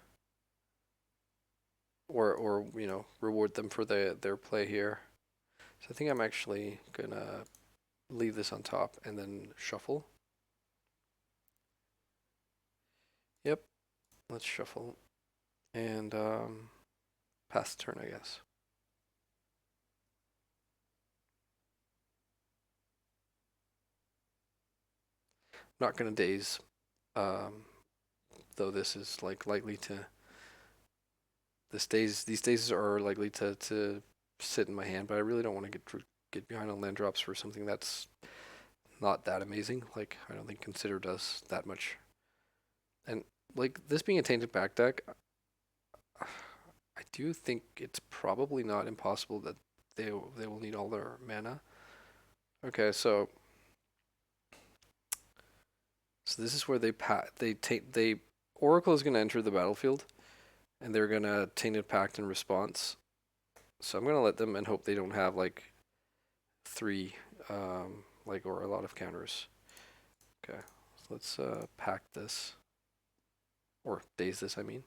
or you know, reward them for their play here. So I think I'm actually gonna leave this on top and then shuffle. Yep, let's shuffle and pass the turn, I guess. Not gonna daze, though this is like likely to. These dazes are likely to sit in my hand, but I really don't want to get behind on land drops for something that's not that amazing. Like I don't think Consider does that much. And like this being a Tainted Pact deck, I do think it's probably not impossible that they will need all their mana. Okay, so this is where they Oracle is gonna enter the battlefield, and they're gonna Tainted Pact in response. So I'm gonna let them and hope they don't have like three or a lot of counters. Okay, so let's pack this or daze this. I mean,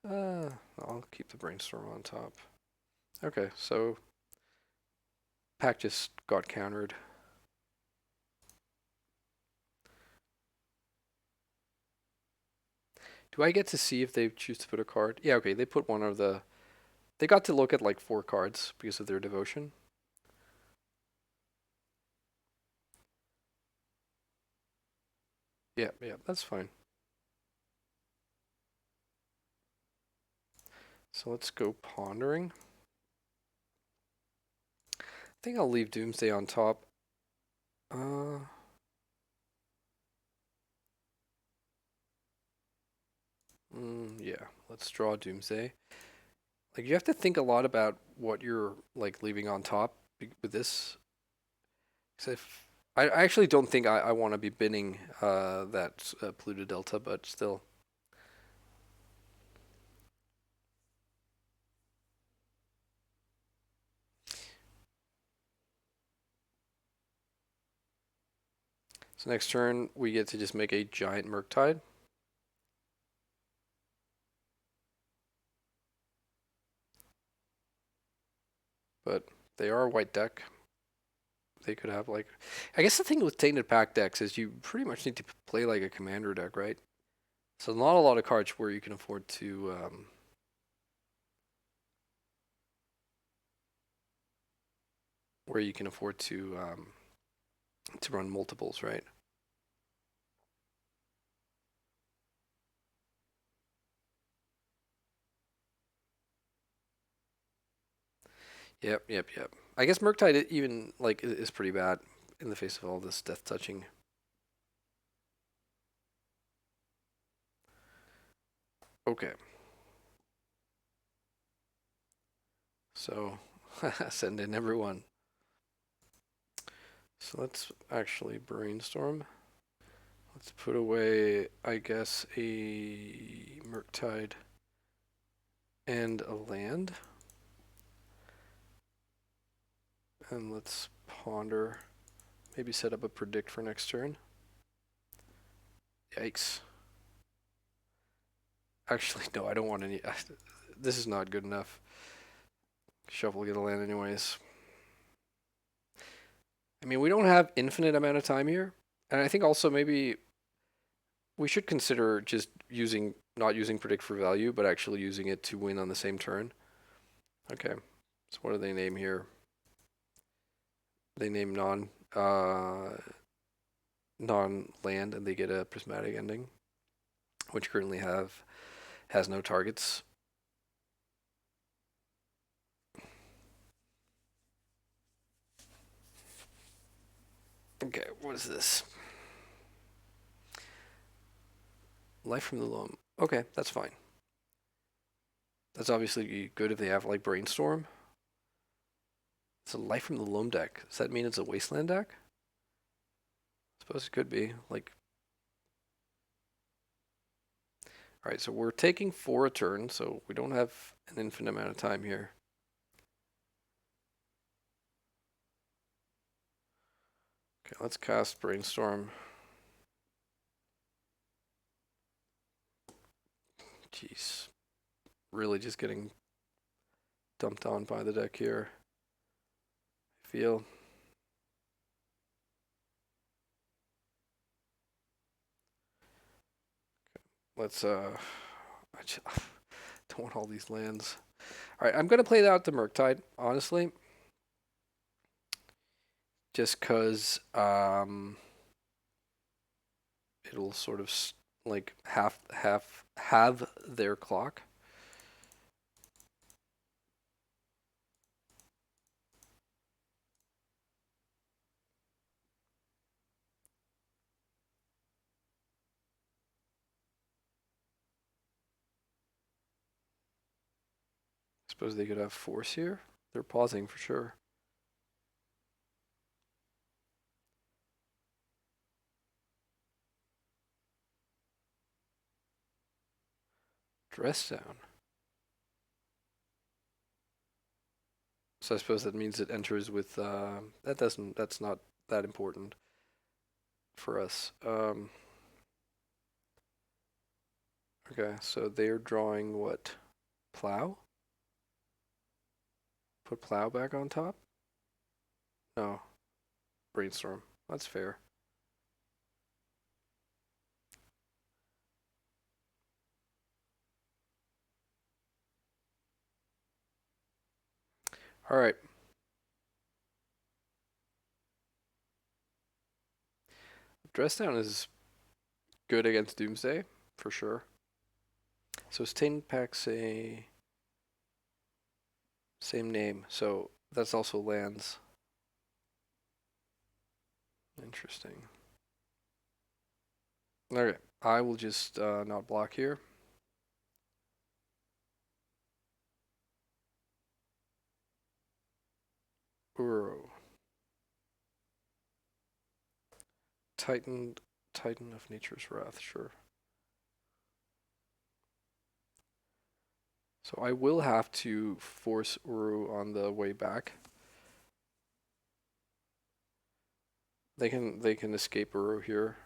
I'll keep the Brainstorm on top. Okay, so pack just got countered. Do I get to see if they choose to put a card? Yeah, okay, they put one of the. They got to look at like 4 cards because of their devotion. Yeah, that's fine. So let's go pondering. I think I'll leave Doomsday on top. Yeah, let's draw Doomsday. Like you have to think a lot about what you're like leaving on top with this. Cause if I actually don't think I want to be binning that Polluted Delta, but still. So next turn, we get to just make a giant Murktide. But they are a white deck. They could have like... I guess the thing with Tainted Pact decks is you pretty much need to play like a commander deck, right? So not a lot of cards where you can afford to... to run multiples, right? Yep. I guess Murktide even like is pretty bad in the face of all this death touching. Okay. So send in everyone. So let's actually brainstorm. Let's put away, I guess, a Murktide and a land. And let's ponder. Maybe set up a predict for next turn. Yikes. Actually, no, I don't want any. This is not good enough. Shuffle, get a land anyways. I mean, we don't have infinite amount of time here. And I think also maybe we should consider just not using predict for value, but actually using it to win on the same turn. Okay, so what do they name here? They name non-land, and they get a prismatic ending, which currently has no targets. Okay, what is this? Life from the Loam. Okay, that's fine. That's obviously good if they have like Brainstorm. It's a Life from the Loam deck. Does that mean it's a Wasteland deck? I suppose it could be. Like, all right, so we're taking 4 a turn, so we don't have an infinite amount of time here. Okay, let's cast Brainstorm. Jeez. Really just getting dumped on by the deck here. I feel. Okay, let's I just don't want all these lands. All right, I'm gonna play out the Murktide, honestly. Just cause it'll sort of like have their clock. Suppose they could have force here. They're pausing for sure. Dress down. So I suppose that means it enters with that's not that important for us. Okay, so they're drawing what? Plow? Put plow back on top? No. Brainstorm. That's fair. All right. Dress down is good against Doomsday, for sure. So is Tainted Pact same name, so that's also lands. Interesting. Okay, I will just not block here. Uro. Titan of Nature's Wrath, sure. So I will have to force Uru on the way back. They can escape Uru here,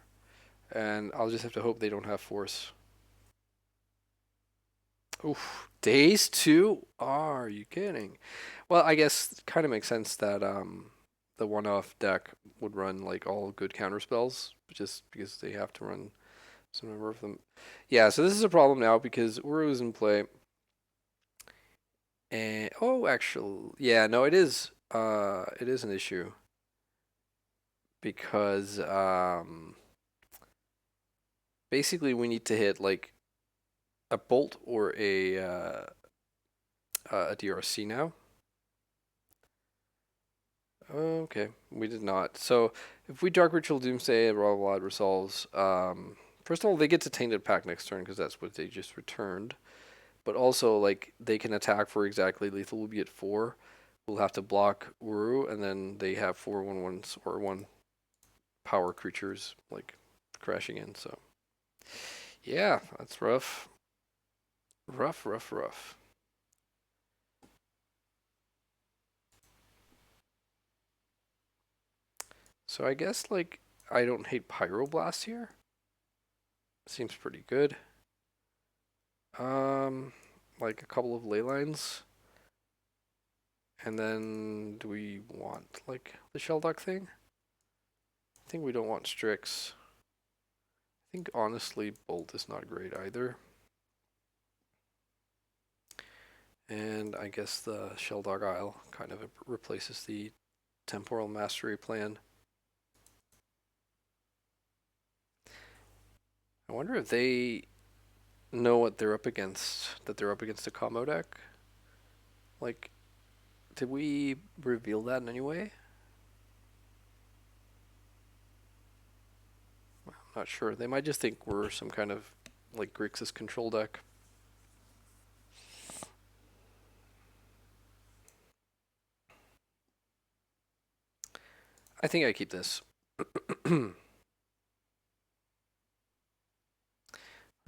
and I'll just have to hope they don't have force. Oof, Daze too? Are you kidding? Well, I guess it kind of makes sense that the one-off deck would run like all good counter spells, just because they have to run some number of them. Yeah, so this is a problem now because Uru is in play. And oh, actually, yeah, no, it is. It is an issue because basically we need to hit like a bolt or a DRC now. Okay, we did not. So if we Dark Ritual Doomsday and Raw Blood resolves, first of all, they get to Tainted Pact next turn because that's what they just returned. But also, like, they can attack for exactly lethal will be at 4. We'll have to block Uru, and then they have 4/1/1s or 1 power creatures, like, crashing in. So, yeah, that's rough. Rough, rough, rough. So I guess, like, I don't hate Pyroblast here. Seems pretty good. Like a couple of Leylines. And then do we want like the Shelldock thing? I think we don't want Strix. I think honestly Bolt is not great either. And I guess the Shelldock Isle kind of replaces the Temporal Mastery plan. I wonder if they know what they're up against, that they're up against a combo deck. Like, did we reveal that in any way? I'm not sure. They might just think we're some kind of like Grixis control deck. I think I keep this.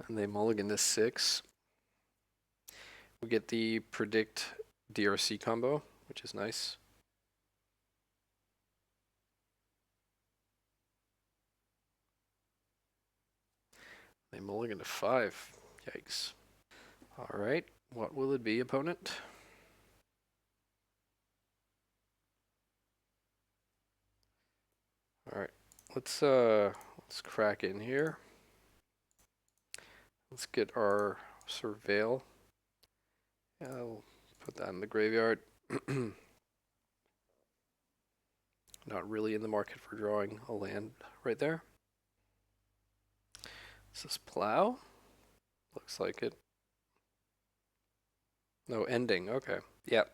And they mulligan this 6. We get the predict DRC combo, which is nice. They mulligan to 5. Yikes. Alright, what will it be, opponent? Alright, let's crack in here. Let's get our Surveil. Yeah, I'll put that in the graveyard. Not really in the market for drawing a land right there. Is this Plow? Looks like it. No, ending. Okay. Yep.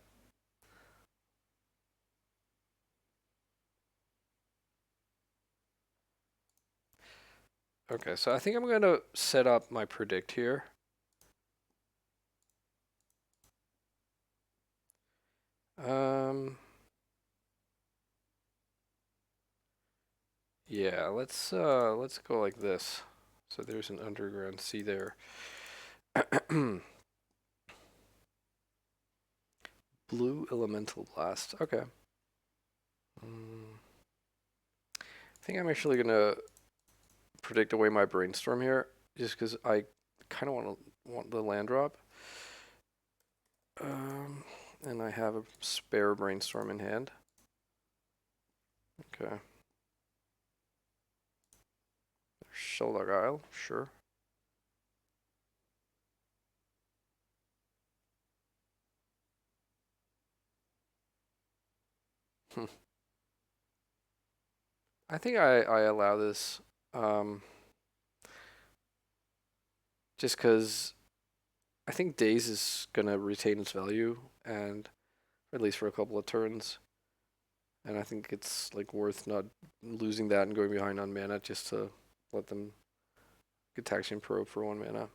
Okay, so I think I'm going to set up my predict here. Yeah, let's go like this. So there's an underground sea there. Blue Elemental Blast. Okay. I think I'm actually gonna predict away my Brainstorm here, just because I kind of want the land drop. And I have a spare Brainstorm in hand. Okay. Shelldock Isle, sure. I think I allow this, just because I think Daze is gonna retain its value, and at least for a couple of turns. And I think it's like worth not losing that and going behind on mana just to let them get Taxian Probe for 1 mana.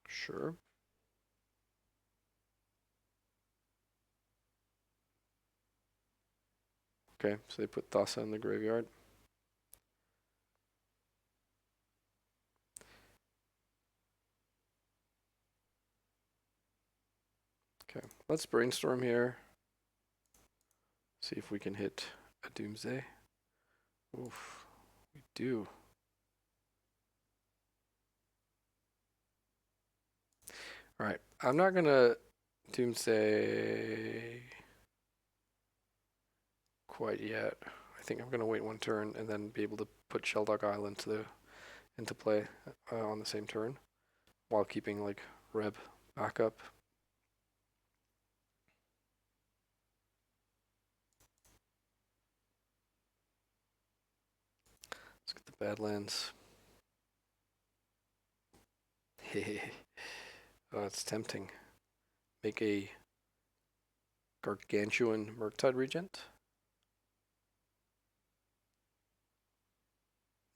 Sure. Okay, so they put Thassa in the graveyard. Okay, let's Brainstorm here. See if we can hit a Doomsday. Oof, we do. Alright, I'm not gonna Doomsday quite yet. I think I'm gonna wait one turn and then be able to put Shelldock Isle into play on the same turn while keeping like Reb backup. Let's get the Badlands. Oh, it's tempting. Make a gargantuan Murktide Regent.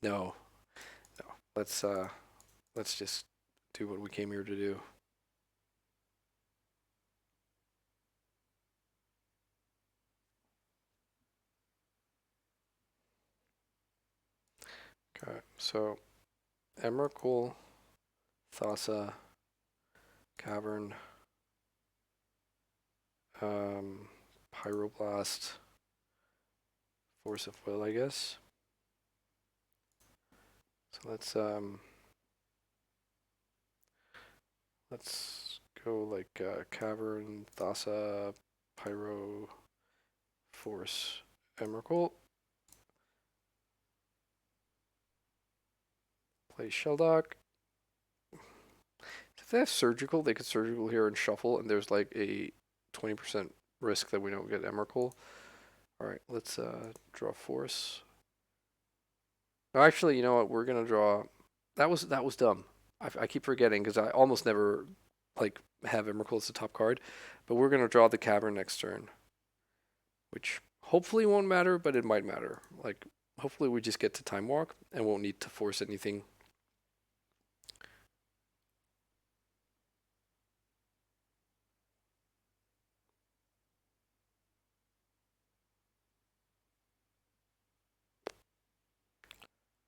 No, no. Let's just do what we came here to do. Okay, so Emrakul, Thassa, Cavern, Pyroblast, Force of Will, I guess. So let's go like Cavern, Thassa, Pyro, Force, Emrakul. Play Shelldock. If they have Surgical, they could Surgical here and shuffle, and there's like a 20% risk that we don't get Emrakul. Alright, let's draw Force. Oh, actually, you know what? We're gonna draw. That was dumb. I keep forgetting because I almost never like have Emrakul as the top card, but we're gonna draw the Cavern next turn, which hopefully won't matter, but it might matter. Like hopefully we just get to Time Walk and won't need to force anything.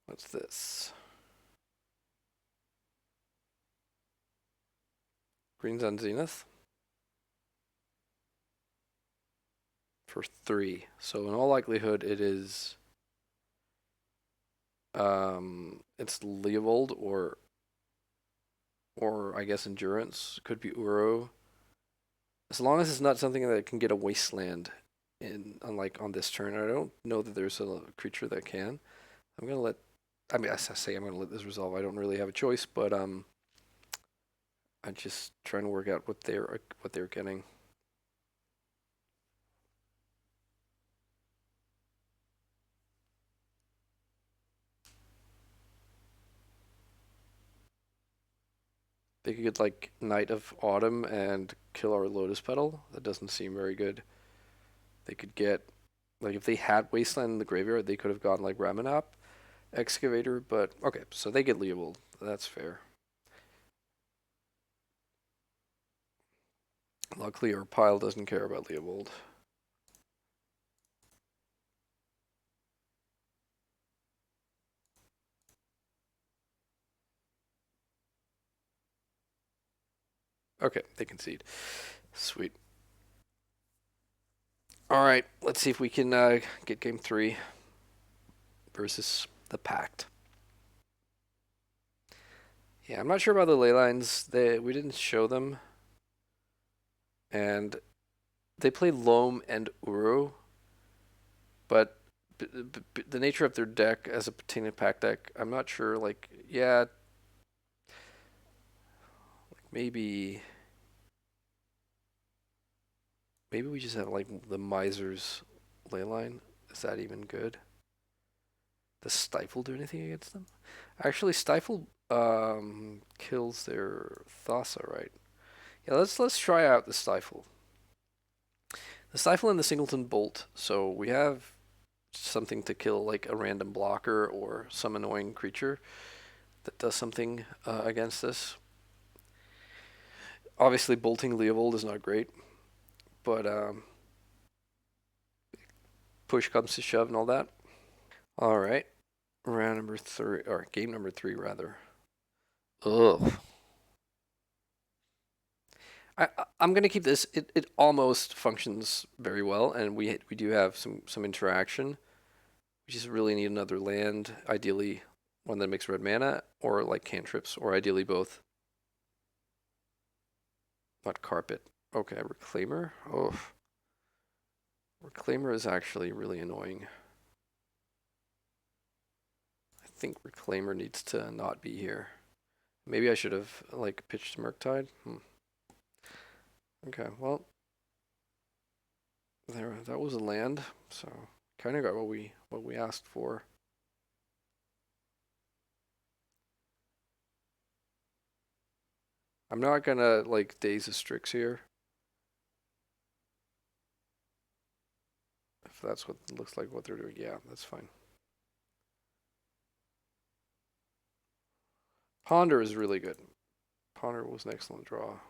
What's this? Green's on Zenith for 3. So in all likelihood, it is it's Leovold or I guess Endurance. Could be Uro. As long as it's not something that can get a Wasteland unlike on this turn. I don't know that there's a creature that can. I'm gonna let. I mean, I say I'm gonna let this resolve. I don't really have a choice, but I'm just trying to work out what they're getting. They could get like Knight of Autumn and kill our Lotus Petal. That doesn't seem very good. They could get like if they had Wasteland in the graveyard, they could have gotten like Ramanap, Excavator, but okay, so they get Leovold. That's fair. Luckily, our pile doesn't care about Leovold. Okay, they concede. Sweet. All right, let's see if we can get game 3 versus the Pact. Yeah, I'm not sure about the ley lines. We didn't show them, and they play Loam and Uru, but the nature of their deck as a Tainted Pact deck, I'm not sure. Like, yeah, like maybe we just have like the Miser's Leyline. Is that even good? Does Stifle do anything against them? Actually, Stifle kills their Thassa, right? Yeah, let's try out the Stifle. The Stifle and the Singleton Bolt. So we have something to kill like a random blocker or some annoying creature that does something against this. Obviously, bolting Leovold is not great, but push comes to shove and all that. All right, round number 3 or game number 3 rather. Ugh. I'm gonna keep this. It almost functions very well, and we do have some interaction. We just really need another land, ideally one that makes red mana, or like cantrips, or ideally both. Not carpet. Okay, Reclaimer. Oh, Reclaimer is actually really annoying. I think Reclaimer needs to not be here. Maybe I should have like pitched Murktide. Okay, well, there that was a land, so kind of got what we asked for. I'm not gonna like Daze the Strix here. If that's what it looks like what they're doing, yeah, that's fine. Ponder is really good. Ponder was an excellent draw.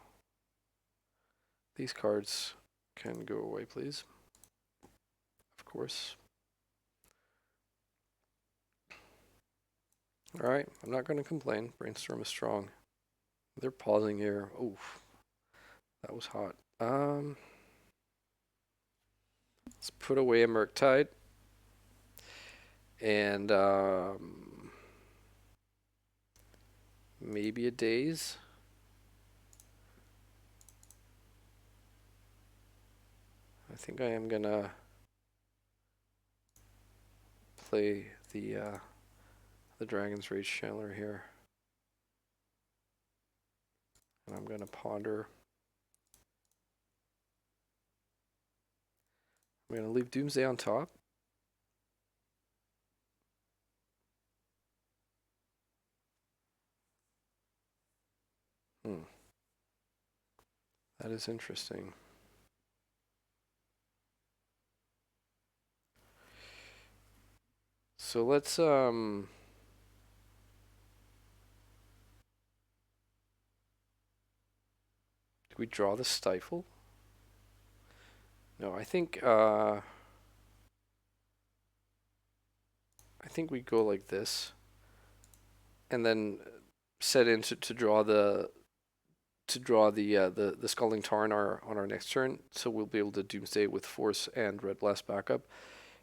These cards can go away, please. Of course. Alright, I'm not going to complain. Brainstorm is strong. They're pausing here. Oof. That was hot. Let's put away a Murktide. And maybe a Daze. I think I am gonna play the Dragon's Rage Chandler here. And I'm gonna ponder. I'm gonna leave Doomsday on top. That is interesting. So let's did we draw the Stifle? No, I think we go like this, and then set in to draw the Scalding Tarn on our next turn, so we'll be able to Doomsday with Force and Red Blast backup.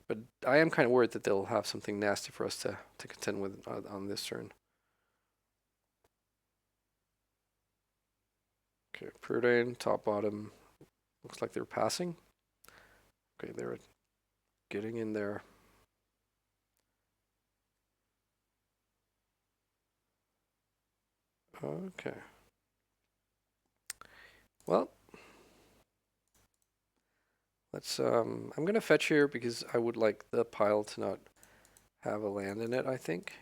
But I am kind of worried that they'll have something nasty for us to contend with on this turn. Okay, Purdain, top bottom. Looks like they're passing. Okay, they're getting in there. Okay. Well, let's I'm gonna fetch here because I would like the pile to not have a land in it, I think.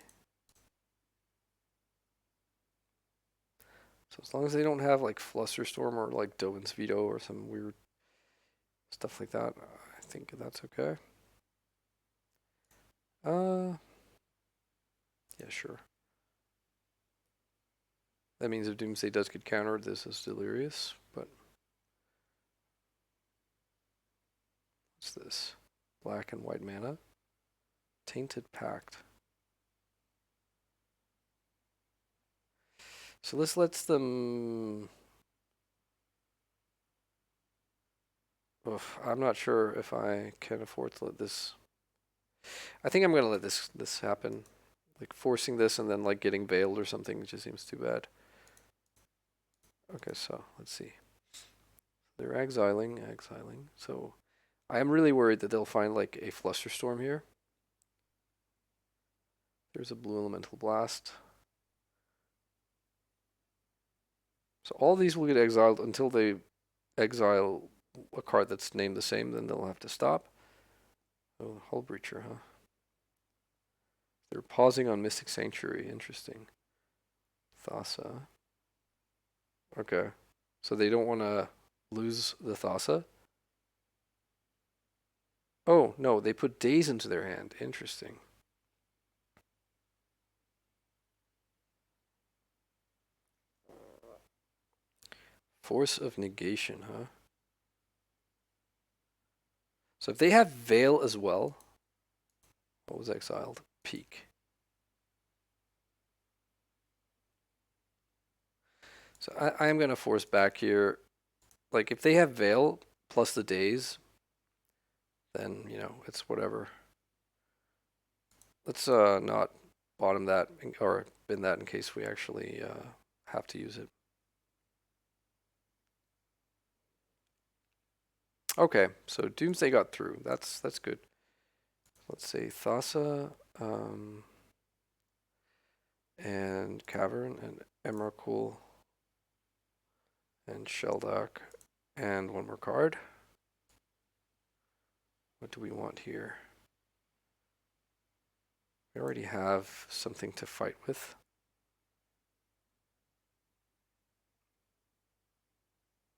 So as long as they don't have like Flusterstorm or like Dovin's Veto or some weird stuff like that, I think that's okay. Yeah, sure. That means if Doomsday does get countered, this is delirious, but what's this? Black and white mana. Tainted Pact. So this lets them... Oof, I'm not sure if I can afford to let this... I think I'm going to let this happen. Like forcing this and then like getting veiled or something just seems too bad. Okay, so let's see. They're exiling. So I am really worried that they'll find like a Flusterstorm here. There's a blue elemental blast. So all these will get exiled until they exile a card that's named the same, then they'll have to stop. Oh, Hull Breacher, huh? They're pausing on Mystic Sanctuary. Interesting. Thassa. Okay. So they don't want to lose the Thassa? Oh, no, they put Daze into their hand. Interesting. Force of Negation, huh? So if they have Veil as well, what was exiled? Peak. So I am going to force back here Like if they have Veil plus the Daze, then it's whatever. Let's not bottom that or bin that in case we actually have to use it. Okay, so Doomsday got through. That's good. Let's say Thassa, and Cavern and Emrakul and Shelldock and one more card. What do we want here? We already have something to fight with.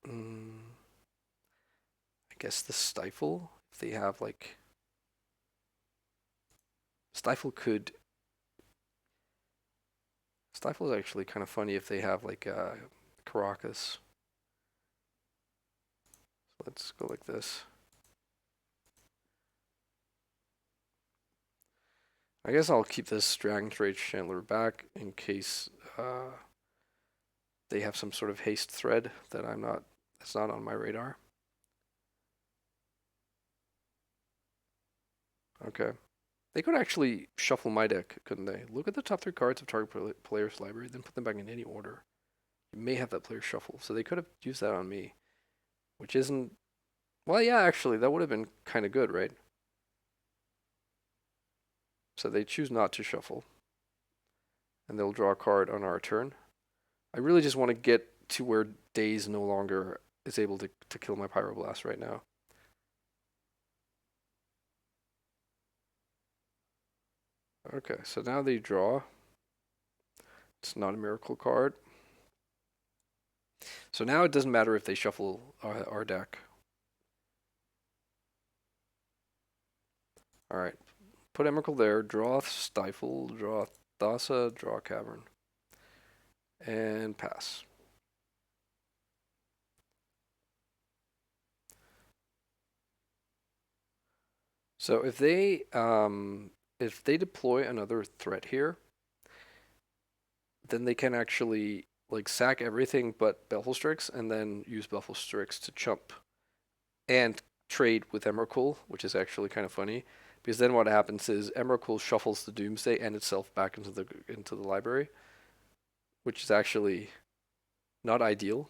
I guess the Stifle, if they have like... Stifle is actually kind of funny if they have like Caracas. So let's go like this. I guess I'll keep this Dragon Rage Chandler back in case they have some sort of haste thread that's not on my radar. Okay. They could actually shuffle my deck, couldn't they? Look at the top 3 cards of target player's library, then put them back in any order. You may have that player shuffle, so they could have used that on me. Which isn't... Well, yeah, actually, that would have been kind of good, right? So they choose not to shuffle. And they'll draw a card on our turn. I really just want to get to where Daze no longer is able to kill my Pyroblast right now. Okay, so now they draw. It's not a miracle card. So now it doesn't matter if they shuffle our deck. Alright, put Emrakul there, draw Stifle, draw Thassa, draw Cavern. And pass. So if they deploy another threat here, then they can actually like sack everything but Baleful Strix and then use Baleful Strix to chump and trade with Emrakul, which is actually kind of funny because then what happens is Emrakul shuffles the Doomsday and itself back into the library, which is actually not ideal.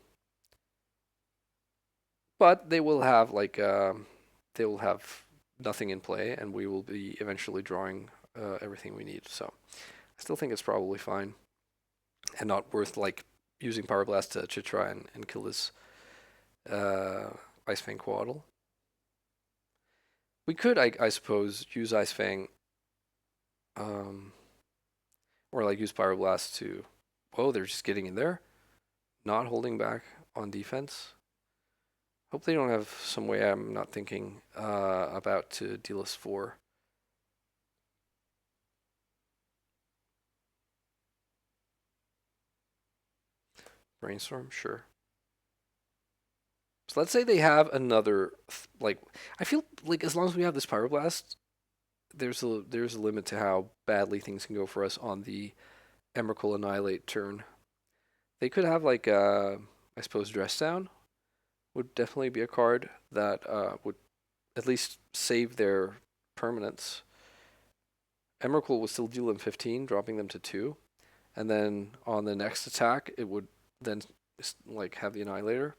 But they will have like they will have nothing in play, and we will be eventually drawing everything we need. So I still think it's probably fine and not worth like using Pyroblast to try and kill this Ice Fang Quaddle. We could, I suppose, use Ice Fang, or like use Pyroblast to... Whoa, they're just getting in there, not holding back on defense. Hope they don't have some way I'm not thinking about to deal us 4. Brainstorm, sure. So let's say they have another, like, I feel like as long as we have this Pyroblast, there's a limit to how badly things can go for us on the Emrakul Annihilate turn. They could have like, I suppose, Dress Down would definitely be a card that would at least save their permanents. Emrakul would still deal them 15, dropping them to 2. And then on the next attack, it would then like have the Annihilator.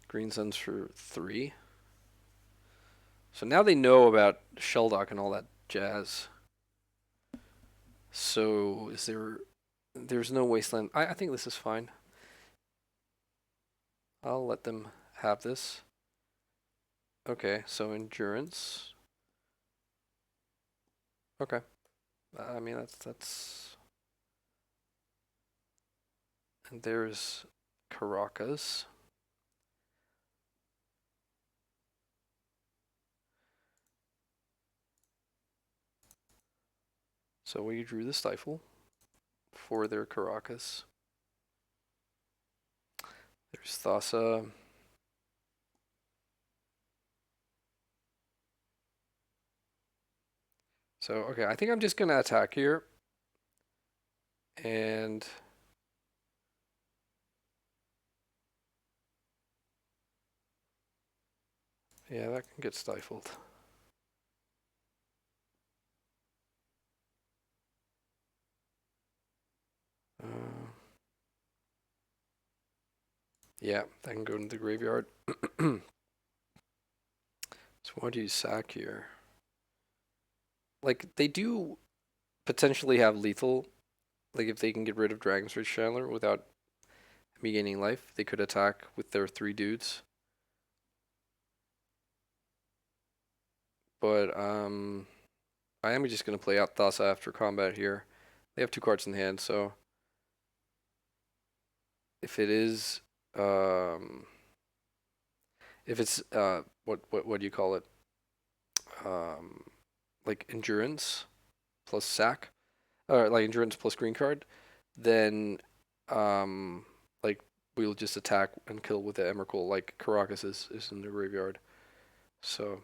Green Suns for 3. So now they know about Shelldock and all that jazz. So is there... There's no Wasteland. I think this is fine. I'll let them have this. Okay, so Endurance. Okay. I mean, that's... And there's Caracas. So we drew the Stifle for their Caracas. There's Thassa. So, okay, I think I'm just going to attack here. And Yeah, that can get stifled. Yeah, that can go into the graveyard. So why do you sack here? Like, they do potentially have lethal. Like, if they can get rid of Dragon's Rage Chandler without me gaining life, they could attack with their 3 dudes. But, I am just going to play out Thassa after combat here. They have 2 cards in hand, so if it is, if it's, what do you call it? Um, like endurance plus sack, or like endurance plus green card, then, like we'll just attack and kill with the Emrakul, like Caracas is in the graveyard. So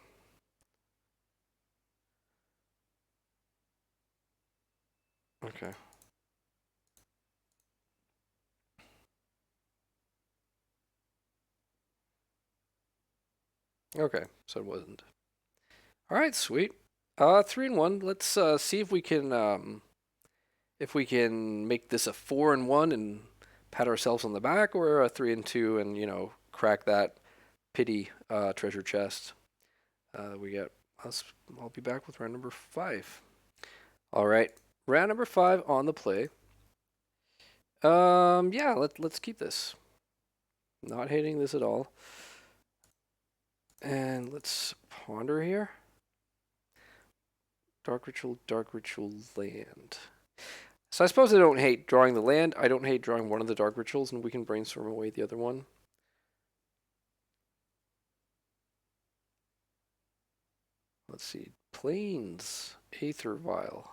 okay. Okay, so it wasn't. All right, sweet. 3-1. Let's see if we can make this a 4-1 and pat ourselves on the back, or a 3-2 and crack that pity treasure chest we get. I'll be back with round number 5. All right, round number 5 on the play. Yeah, let's keep this. Not hating this at all. And let's ponder here. Dark Ritual land. So I suppose I don't hate drawing the land. I don't hate drawing one of the Dark Rituals, and we can brainstorm away the other one. Let's see. Plains. Aether Vial.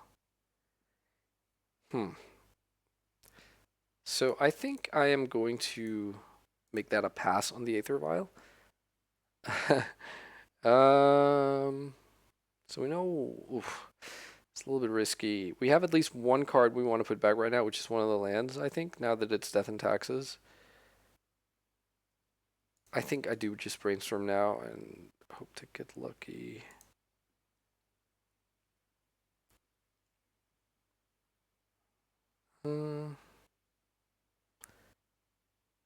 So I think I am going to make that a pass on the Aether Vial. So we know it's a little bit risky. We have at least one card we want to put back right now, which is one of the lands, I think, now that it's Death and Taxes. I think I do just brainstorm now and hope to get lucky.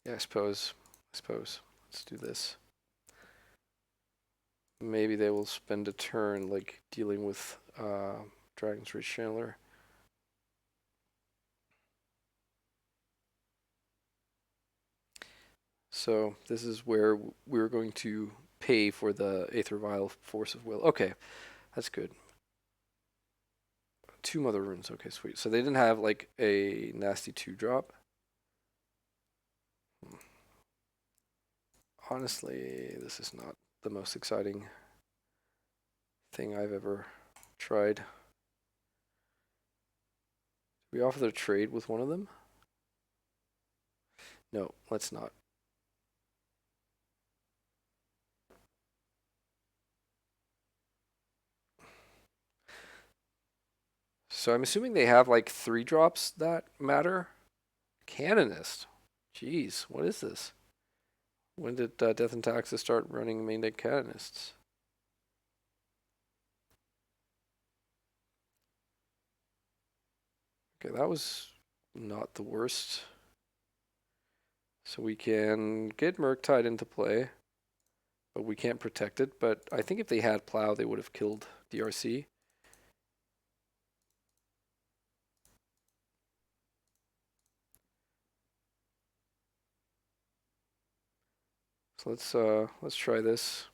Yeah, I suppose. Let's do this. Maybe they will spend a turn like dealing with Dragon's Rage Chandler. So this is where we're going to pay for the Aether Vial Force of Will. Okay, that's good. 2 Mother Runes. Okay, sweet. So they didn't have like a nasty 2-drop. Honestly, this is not the most exciting thing I've ever tried. Do we offer the trade with one of them? No, let's not. So I'm assuming they have like 3-drops that matter. Canonist. Jeez, what is this? When did Death and Taxes start running main deck Canonists? Okay, that was not the worst. So we can get Murktide into play, but we can't protect it. But I think if they had Plow, they would have killed DRC. So let's try this.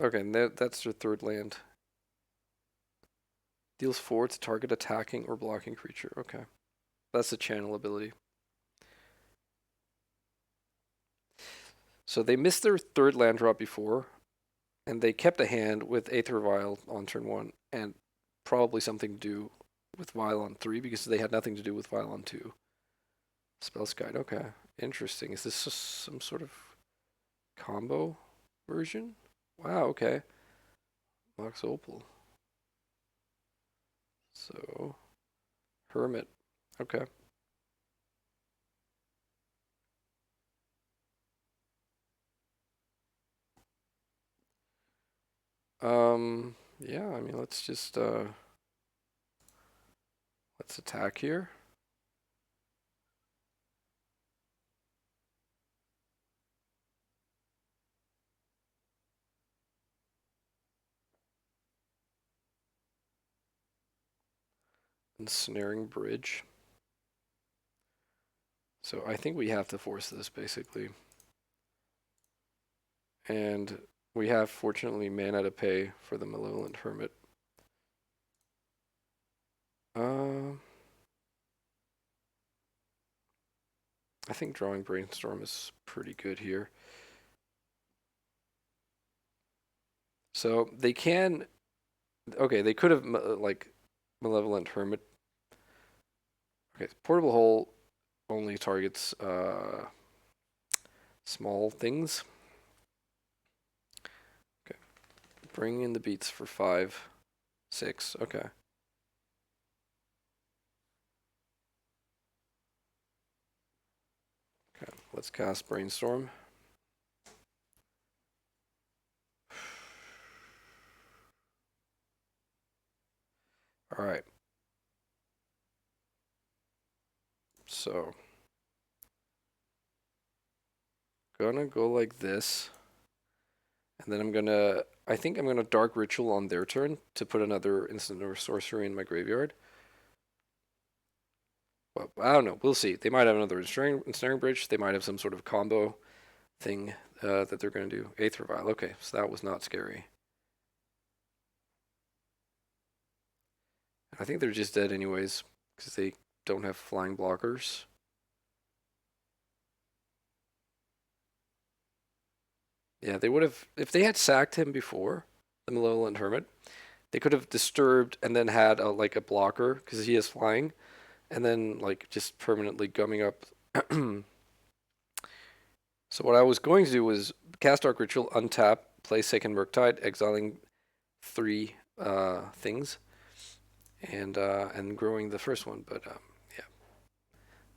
Okay, and that's their 3rd land. Deals 4 to target attacking or blocking creature. Okay, that's the channel ability. So they missed their 3rd land drop before, and they kept a hand with Aether Vial on turn 1, and probably something to do with Vial on 3 because they had nothing to do with Vial on 2. Spell's Guide. Okay, interesting. Is this some sort of combo version? Wow. Okay. Mox Opal. So, Hermit. Okay. Yeah, I mean, let's just, let's attack here. Ensnaring Bridge. So I think we have to force this, basically. And we have, fortunately, mana to pay for the Malevolent Hermit. I think drawing Brainstorm is pretty good here. So they can... Okay, they could have, like, Malevolent Hermit. Okay, Portable Hole only targets small things. Okay, bring in the beats for 5, 6. Okay. Okay, let's cast Brainstorm. All right. So, gonna go like this. And then I'm gonna, I think I'm gonna Dark Ritual on their turn to put another instant or sorcery in my graveyard. Well, I don't know. We'll see. They might have another ensnaring bridge. They might have some sort of combo thing that they're gonna do. Aether Vial. Okay, so that was not scary. I think they're just dead anyways because they don't have flying blockers. Yeah, they would have, if they had sacked him before, the Malevolent Hermit, they could have disturbed and then had like a blocker because he is flying, and then like just permanently gumming up. So what I was going to do was cast Dark Ritual, untap, play second Murktide, exiling 3 things, and growing the first one. But yeah,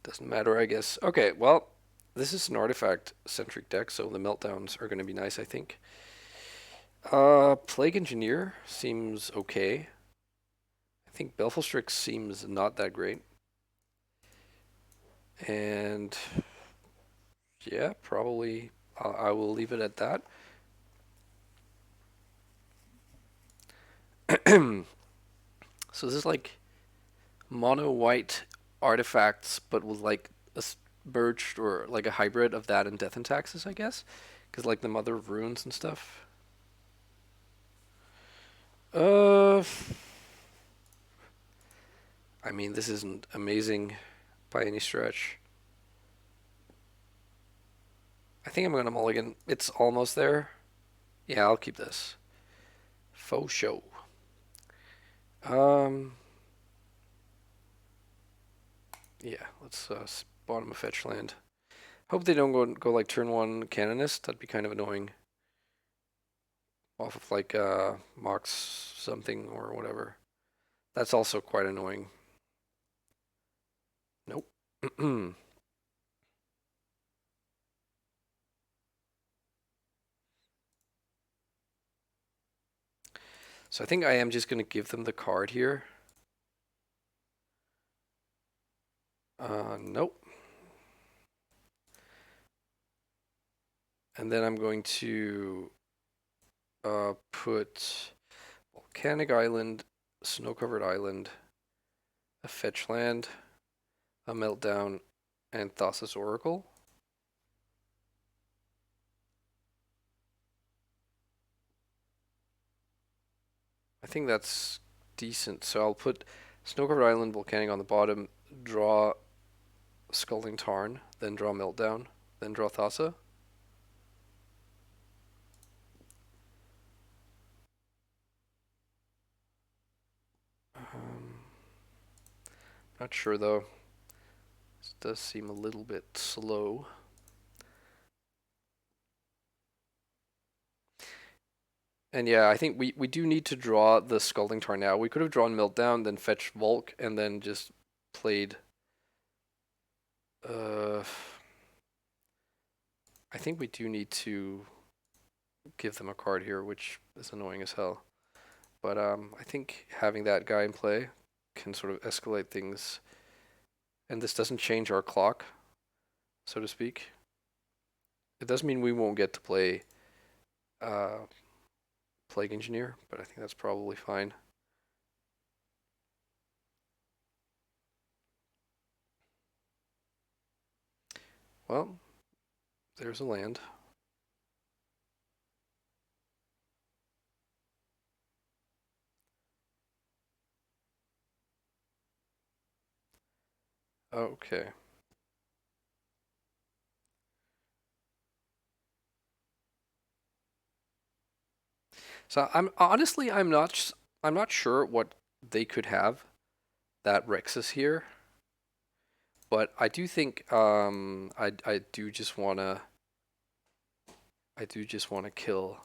doesn't matter, I guess. Okay, well, this is an artifact-centric deck, so the meltdowns are going to be nice, I think. Plague Engineer seems okay. I think Baleful Strix seems not that great. And yeah, probably I will leave it at that. So this is like mono white artifacts, but with like a merged or like a hybrid of that and Death and Taxes, I guess, because like the Mother of Runes and stuff. I mean, this isn't amazing by any stretch. I think I'm gonna mulligan. It's almost there. Yeah, I'll keep this. Faux show. Yeah, let's bottom a fetch land. Hope they don't go like turn 1 Canonist. That'd be kind of annoying. Off of like Mox something or whatever. That's also quite annoying. Nope. So I think I am just going to give them the card here. Nope. And then I'm going to put Volcanic Island, Snow-Covered Island, a fetch land, a Meltdown, and Thassa's Oracle. I think that's decent. So I'll put Snow-Covered Island, Volcanic on the bottom, draw Scalding Tarn, then draw Meltdown, then draw Thassa. Not sure though. This does seem a little bit slow. And yeah, I think we do need to draw the Scalding Tarn now. We could have drawn Meltdown, then fetch Volk, and then just played... I think we do need to give them a card here, which is annoying as hell. But I think having that guy in play can sort of escalate things, and this doesn't change our clock, so to speak. It does mean we won't get to play uh, Plague Engineer, but I think that's probably fine. Well, there's a land. Okay. So I'm not sure what they could have that Rexus here, but I do think I do just wanna kill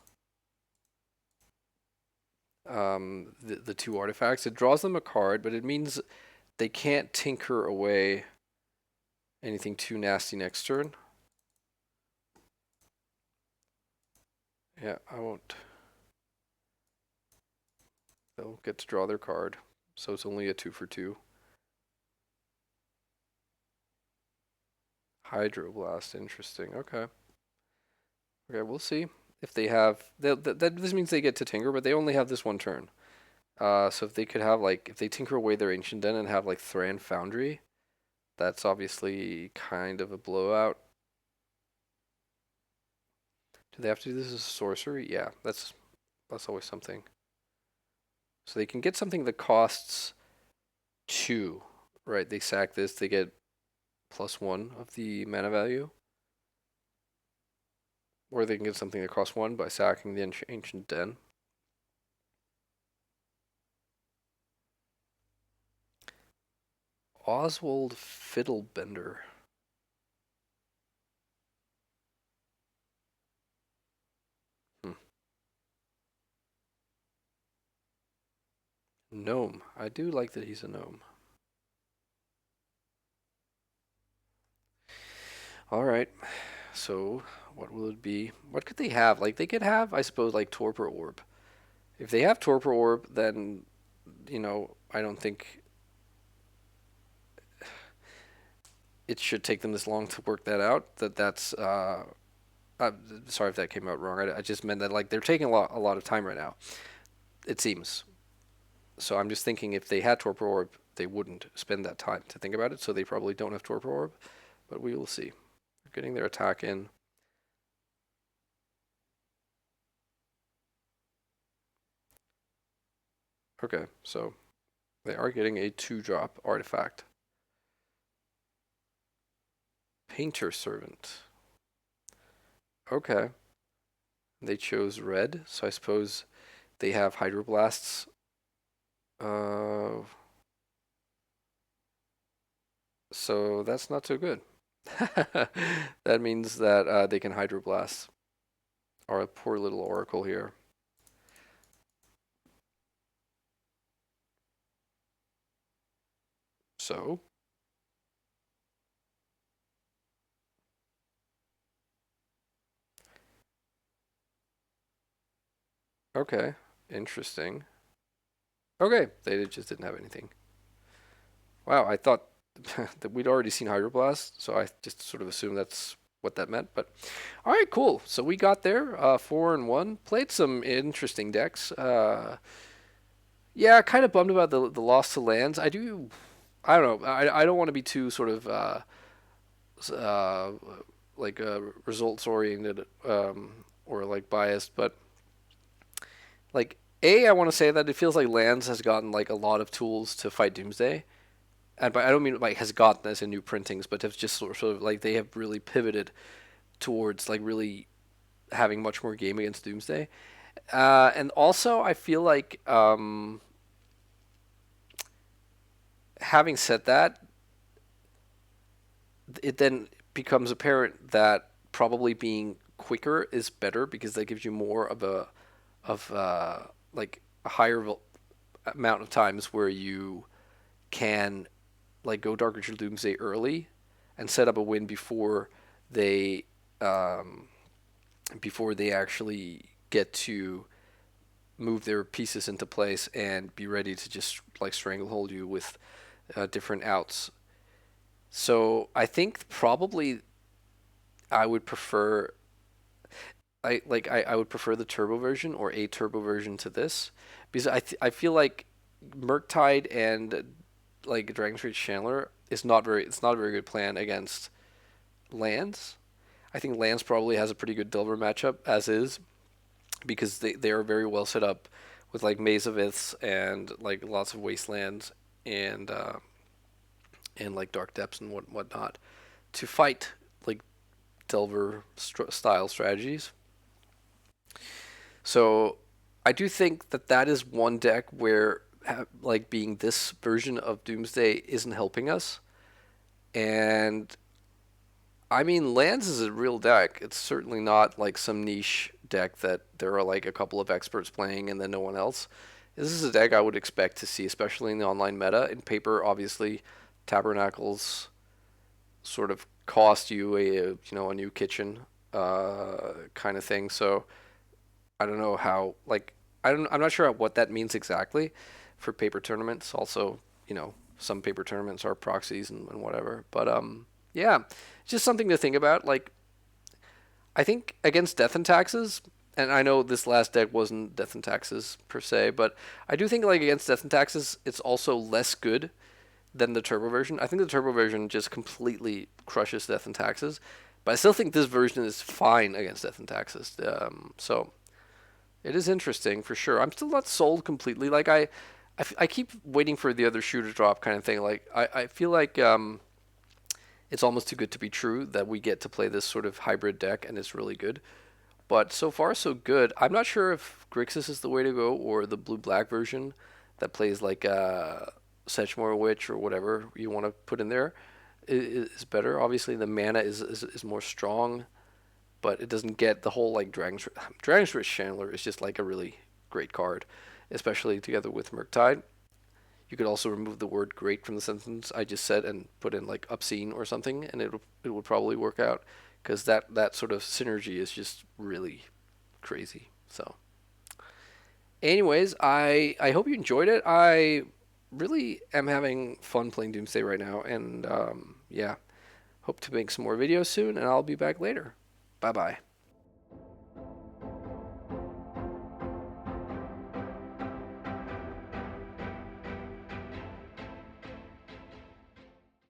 the two artifacts. It draws them a card, but it means they can't tinker away anything too nasty next turn. Yeah, I won't. They'll get to draw their card, so it's only a 2 for 2. Hydroblast, interesting. Okay. Okay, we'll see if they have. This means they get to tinker, but they only have this one turn. So if they could have if they tinker away their ancient den and have Thran Foundry, that's obviously kind of a blowout. Do they have to do this as a sorcery? Yeah, that's always something. So they can get something that costs 2, right? They sack this, they get +1 of the mana value. Or they can get something that costs 1 by sacking the ancient den. Oswald Fiddlebender. Gnome. I do like that he's a gnome. Alright. So, what will it be? What could they have? They could have, I suppose, Torpor Orb. If they have Torpor Orb, then, I don't think it should take them this long to work that out. That's sorry if that came out wrong. I just meant that they're taking a lot of time right now. It seems. So I'm just thinking if they had Torpor Orb, they wouldn't spend that time to think about it. So they probably don't have Torpor Orb, but we will see. They're getting their attack in. Okay, so they are getting a 2-drop artifact. Painter Servant. Okay. They chose red, so I suppose they have Hydroblasts. So that's not so good. That means that they can Hydroblast. Our poor little Oracle here. So. Okay, interesting. Okay, they just didn't have anything. Wow, I thought that we'd already seen Hydroblast, so I just sort of assumed that's what that meant. But all right, cool. So we got there, 4-1. Played some interesting decks. Yeah, kind of bummed about the loss to lands. I don't know. I don't want to be too sort of uh, results oriented or biased, but I want to say that it feels like lands has gotten a lot of tools to fight Doomsday, and I don't mean has gotten as in new printings, but have just sort of they have really pivoted towards really having much more game against Doomsday, and also I feel having said that, it then becomes apparent that probably being quicker is better because that gives you more of a higher amount of times where you can go Dark Ritual Doomsday early and set up a win before they before they actually get to move their pieces into place and be ready to just like stranglehold you with different outs. So I think probably I would prefer I would prefer the turbo version or a turbo version to this because I feel like Murktide and like Dragon Street Chandler is not very it's not a very good plan against lands. I think lands probably has a pretty good Delver matchup as is because they are very well set up with like Maze of Iths and like lots of wastelands and like Dark Depths and whatnot to fight like Delver style strategies. So I do think that that is one deck where like being this version of Doomsday isn't helping us. And I mean, Lands is a real deck. It's certainly not like some niche deck that there are like a couple of experts playing and then no one else. This is a deck I would expect to see, especially in the online meta. In paper, obviously, Tabernacles sort of cost you a new kitchen kind of thing. So I don't know how like I'm not sure what that means exactly for paper tournaments. Also, some paper tournaments are proxies and whatever. But yeah, just something to think about. Like I think against Death and Taxes, and I know this last deck wasn't Death and Taxes per se, but I do think like against Death and Taxes, it's also less good than the turbo version. I think the turbo version just completely crushes Death and Taxes, but I still think this version is fine against Death and Taxes. So it is interesting for sure. I'm still not sold completely. Like I keep waiting for the other shoe to drop kind of thing. Like I feel like it's almost too good to be true that we get to play this sort of hybrid deck and it's really good. But so far so good. I'm not sure if Grixis is the way to go or the blue black version that plays like Sedgemoor Witch or whatever you want to put in there is better. Obviously the mana is more strong, but it doesn't get the whole like Dragon's Rich Chandler is just like a really great card, especially together with Murktide. You could also remove the word "great" from the sentence I just said and put in like obscene or something, and it would probably work out because that sort of synergy is just really crazy. So, anyways, I hope you enjoyed it. I really am having fun playing Doomsday right now, and yeah, hope to make some more videos soon, and I'll be back later. Bye bye.